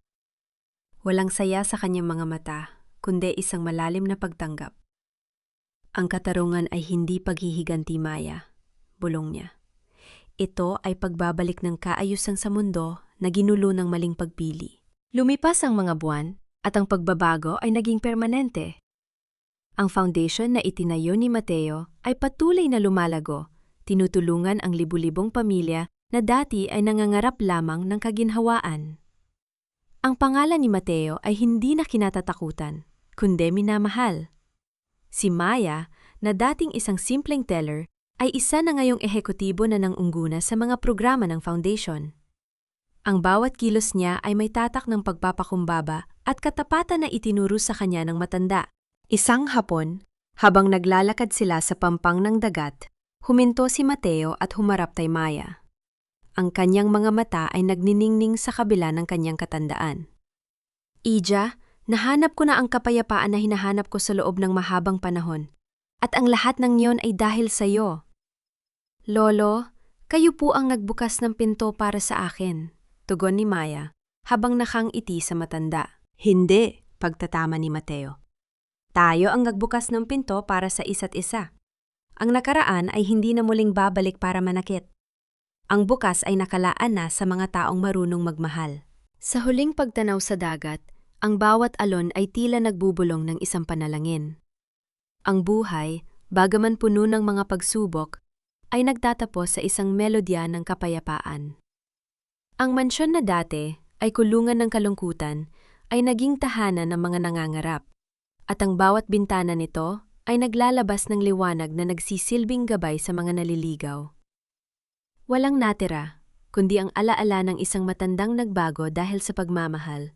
Walang saya sa kanyang mga mata, kundi isang malalim na pagtanggap. Ang katarungan ay hindi paghihiganti, Maya, bulong niya. Ito ay pagbabalik ng kaayusan sa mundo na ginulo ng maling pagpili. Lumipas ang mga buwan at ang pagbabago ay naging permanente. Ang foundation na itinayo ni Mateo ay patuloy na lumalago, tinutulungan ang libu-libong pamilya na dati ay nangangarap lamang ng kaginhawaan. Ang pangalan ni Mateo ay hindi na kinatatakutan, kundi minamahal. Si Maya, na dating isang simpleng teller, ay isa na ngayong ehekutibo na ng ungguna sa mga programa ng foundation. Ang bawat kilos niya ay may tatak ng pagpapakumbaba at katapatan na itinuro sa kanya ng matanda. Isang hapon, habang naglalakad sila sa pampang ng dagat, huminto si Mateo at humarap kay Maya. Ang kanyang mga mata ay nagniningning sa kabila ng kanyang katandaan. Ija, nahanap ko na ang kapayapaan na hinahanap ko sa loob ng mahabang panahon. At ang lahat ng iyon ay dahil sa iyo. Lolo, kayo po ang nagbukas ng pinto para sa akin, tugon ni Maya, habang nakangiti sa matanda. Hindi, pagtatama ni Mateo. Tayo ang nagbukas ng pinto para sa isa't isa. Ang nakaraan ay hindi na muling babalik para manakit. Ang bukas ay nakalaan na sa mga taong marunong magmahal. Sa huling pagtanaw sa dagat, ang bawat alon ay tila nagbubulong ng isang panalangin. Ang buhay, bagaman puno ng mga pagsubok, ay nagtatapos sa isang melodya ng kapayapaan. Ang mansyon na dati ay kulungan ng kalungkutan ay naging tahanan ng mga nangangarap, at ang bawat bintana nito ay naglalabas ng liwanag na nagsisilbing gabay sa mga naliligaw. Walang natira, kundi ang alaala ng isang matandang nagbago dahil sa pagmamahal,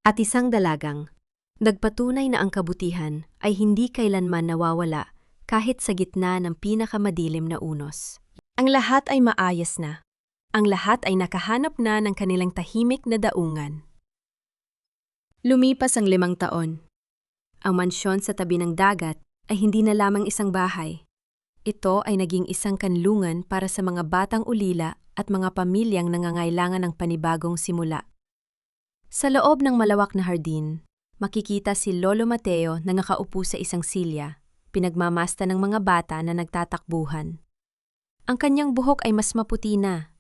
at isang dalagang nagpatunay na ang kabutihan ay hindi kailanman nawawala kahit sa gitna ng pinakamadilim na unos. Ang lahat ay maayos na. Ang lahat ay nakahanap na ng kanilang tahimik na daungan. Lumipas ang 5 taon. Ang mansyon sa tabi ng dagat ay hindi na lamang isang bahay. Ito ay naging isang kanlungan para sa mga batang ulila at mga pamilyang nangangailangan ng panibagong simula. Sa loob ng malawak na hardin, makikita si Lolo Mateo na nakaupo sa isang silya, pinagmamasta ng mga bata na nagtatakbuhan. Ang kanyang buhok ay mas maputi na,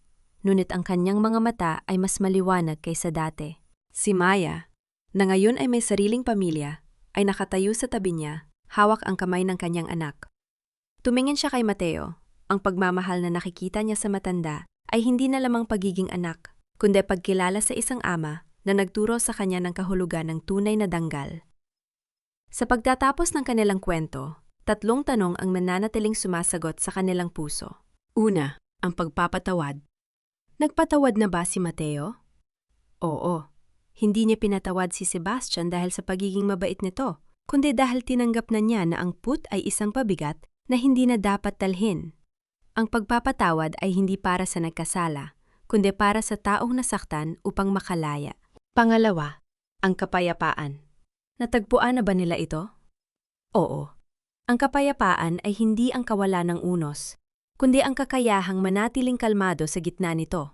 ngunit ang kanyang mga mata ay mas maliwanag kaysa dati. Si Maya, na ngayon ay may sariling pamilya, ay nakatayo sa tabi niya, hawak ang kamay ng kanyang anak. Tumingin siya kay Mateo. Ang pagmamahal na nakikita niya sa matanda ay hindi na lamang pagiging anak, kundi pagkilala sa isang ama na nagturo sa kanya ng kahulugan ng tunay na danggal. Sa pagtatapos ng kanilang kwento, 3 tanong ang mananatiling sumasagot sa kanilang puso. Una, ang pagpapatawad. Nagpatawad na ba si Mateo? Oo. Hindi niya pinatawad si Sebastian dahil sa pagiging mabait nito, kundi dahil tinanggap na niya na ang put ay isang pabigat na hindi na dapat dalhin. Ang pagpapatawad ay hindi para sa nagkasala, kundi para sa taong nasaktan upang makalaya. Pangalawa, ang kapayapaan. Natagpuan na ba nila ito? Oo. Ang kapayapaan ay hindi ang kawalan ng unos, kundi ang kakayahang manatiling kalmado sa gitna nito.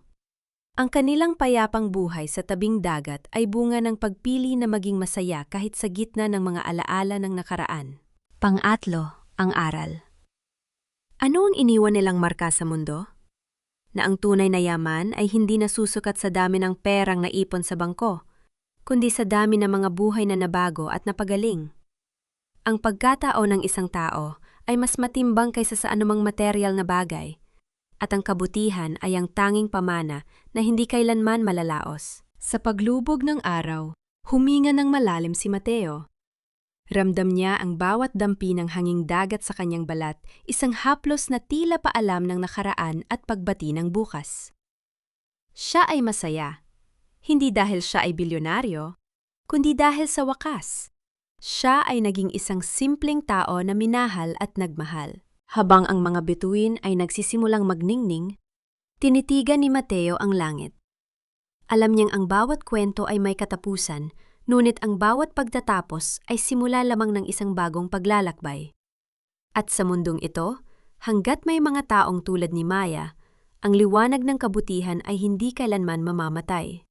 Ang kanilang payapang buhay sa tabing dagat ay bunga ng pagpili na maging masaya kahit sa gitna ng mga alaala ng nakaraan. Pang-atlo, ang aral. Ano ang iniwan nilang marka sa mundo? Na ang tunay na yaman ay hindi nasusukat sa dami ng perang naipon sa bangko, kundi sa dami ng mga buhay na nabago at napagaling. Ang pagkatao ng isang tao ay mas matimbang kaysa sa anumang material na bagay, at ang kabutihan ay ang tanging pamana na hindi kailanman malalaos. Sa paglubog ng araw, huminga ng malalim si Mateo. Ramdam niya ang bawat dampi ng hanging dagat sa kanyang balat, isang haplos na tila paalam ng nakaraan at pagbati ng bukas. Siya ay masaya, hindi dahil siya ay bilyonaryo, kundi dahil sa wakas. Siya ay naging isang simpleng tao na minahal at nagmahal. Habang ang mga bituin ay nagsisimulang magningning, tinitigan ni Mateo ang langit. Alam niyang ang bawat kwento ay may katapusan, ngunit ang bawat pagtatapos ay simula lamang ng isang bagong paglalakbay. At sa mundong ito, hanggat may mga taong tulad ni Maya, ang liwanag ng kabutihan ay hindi kailanman mamamatay.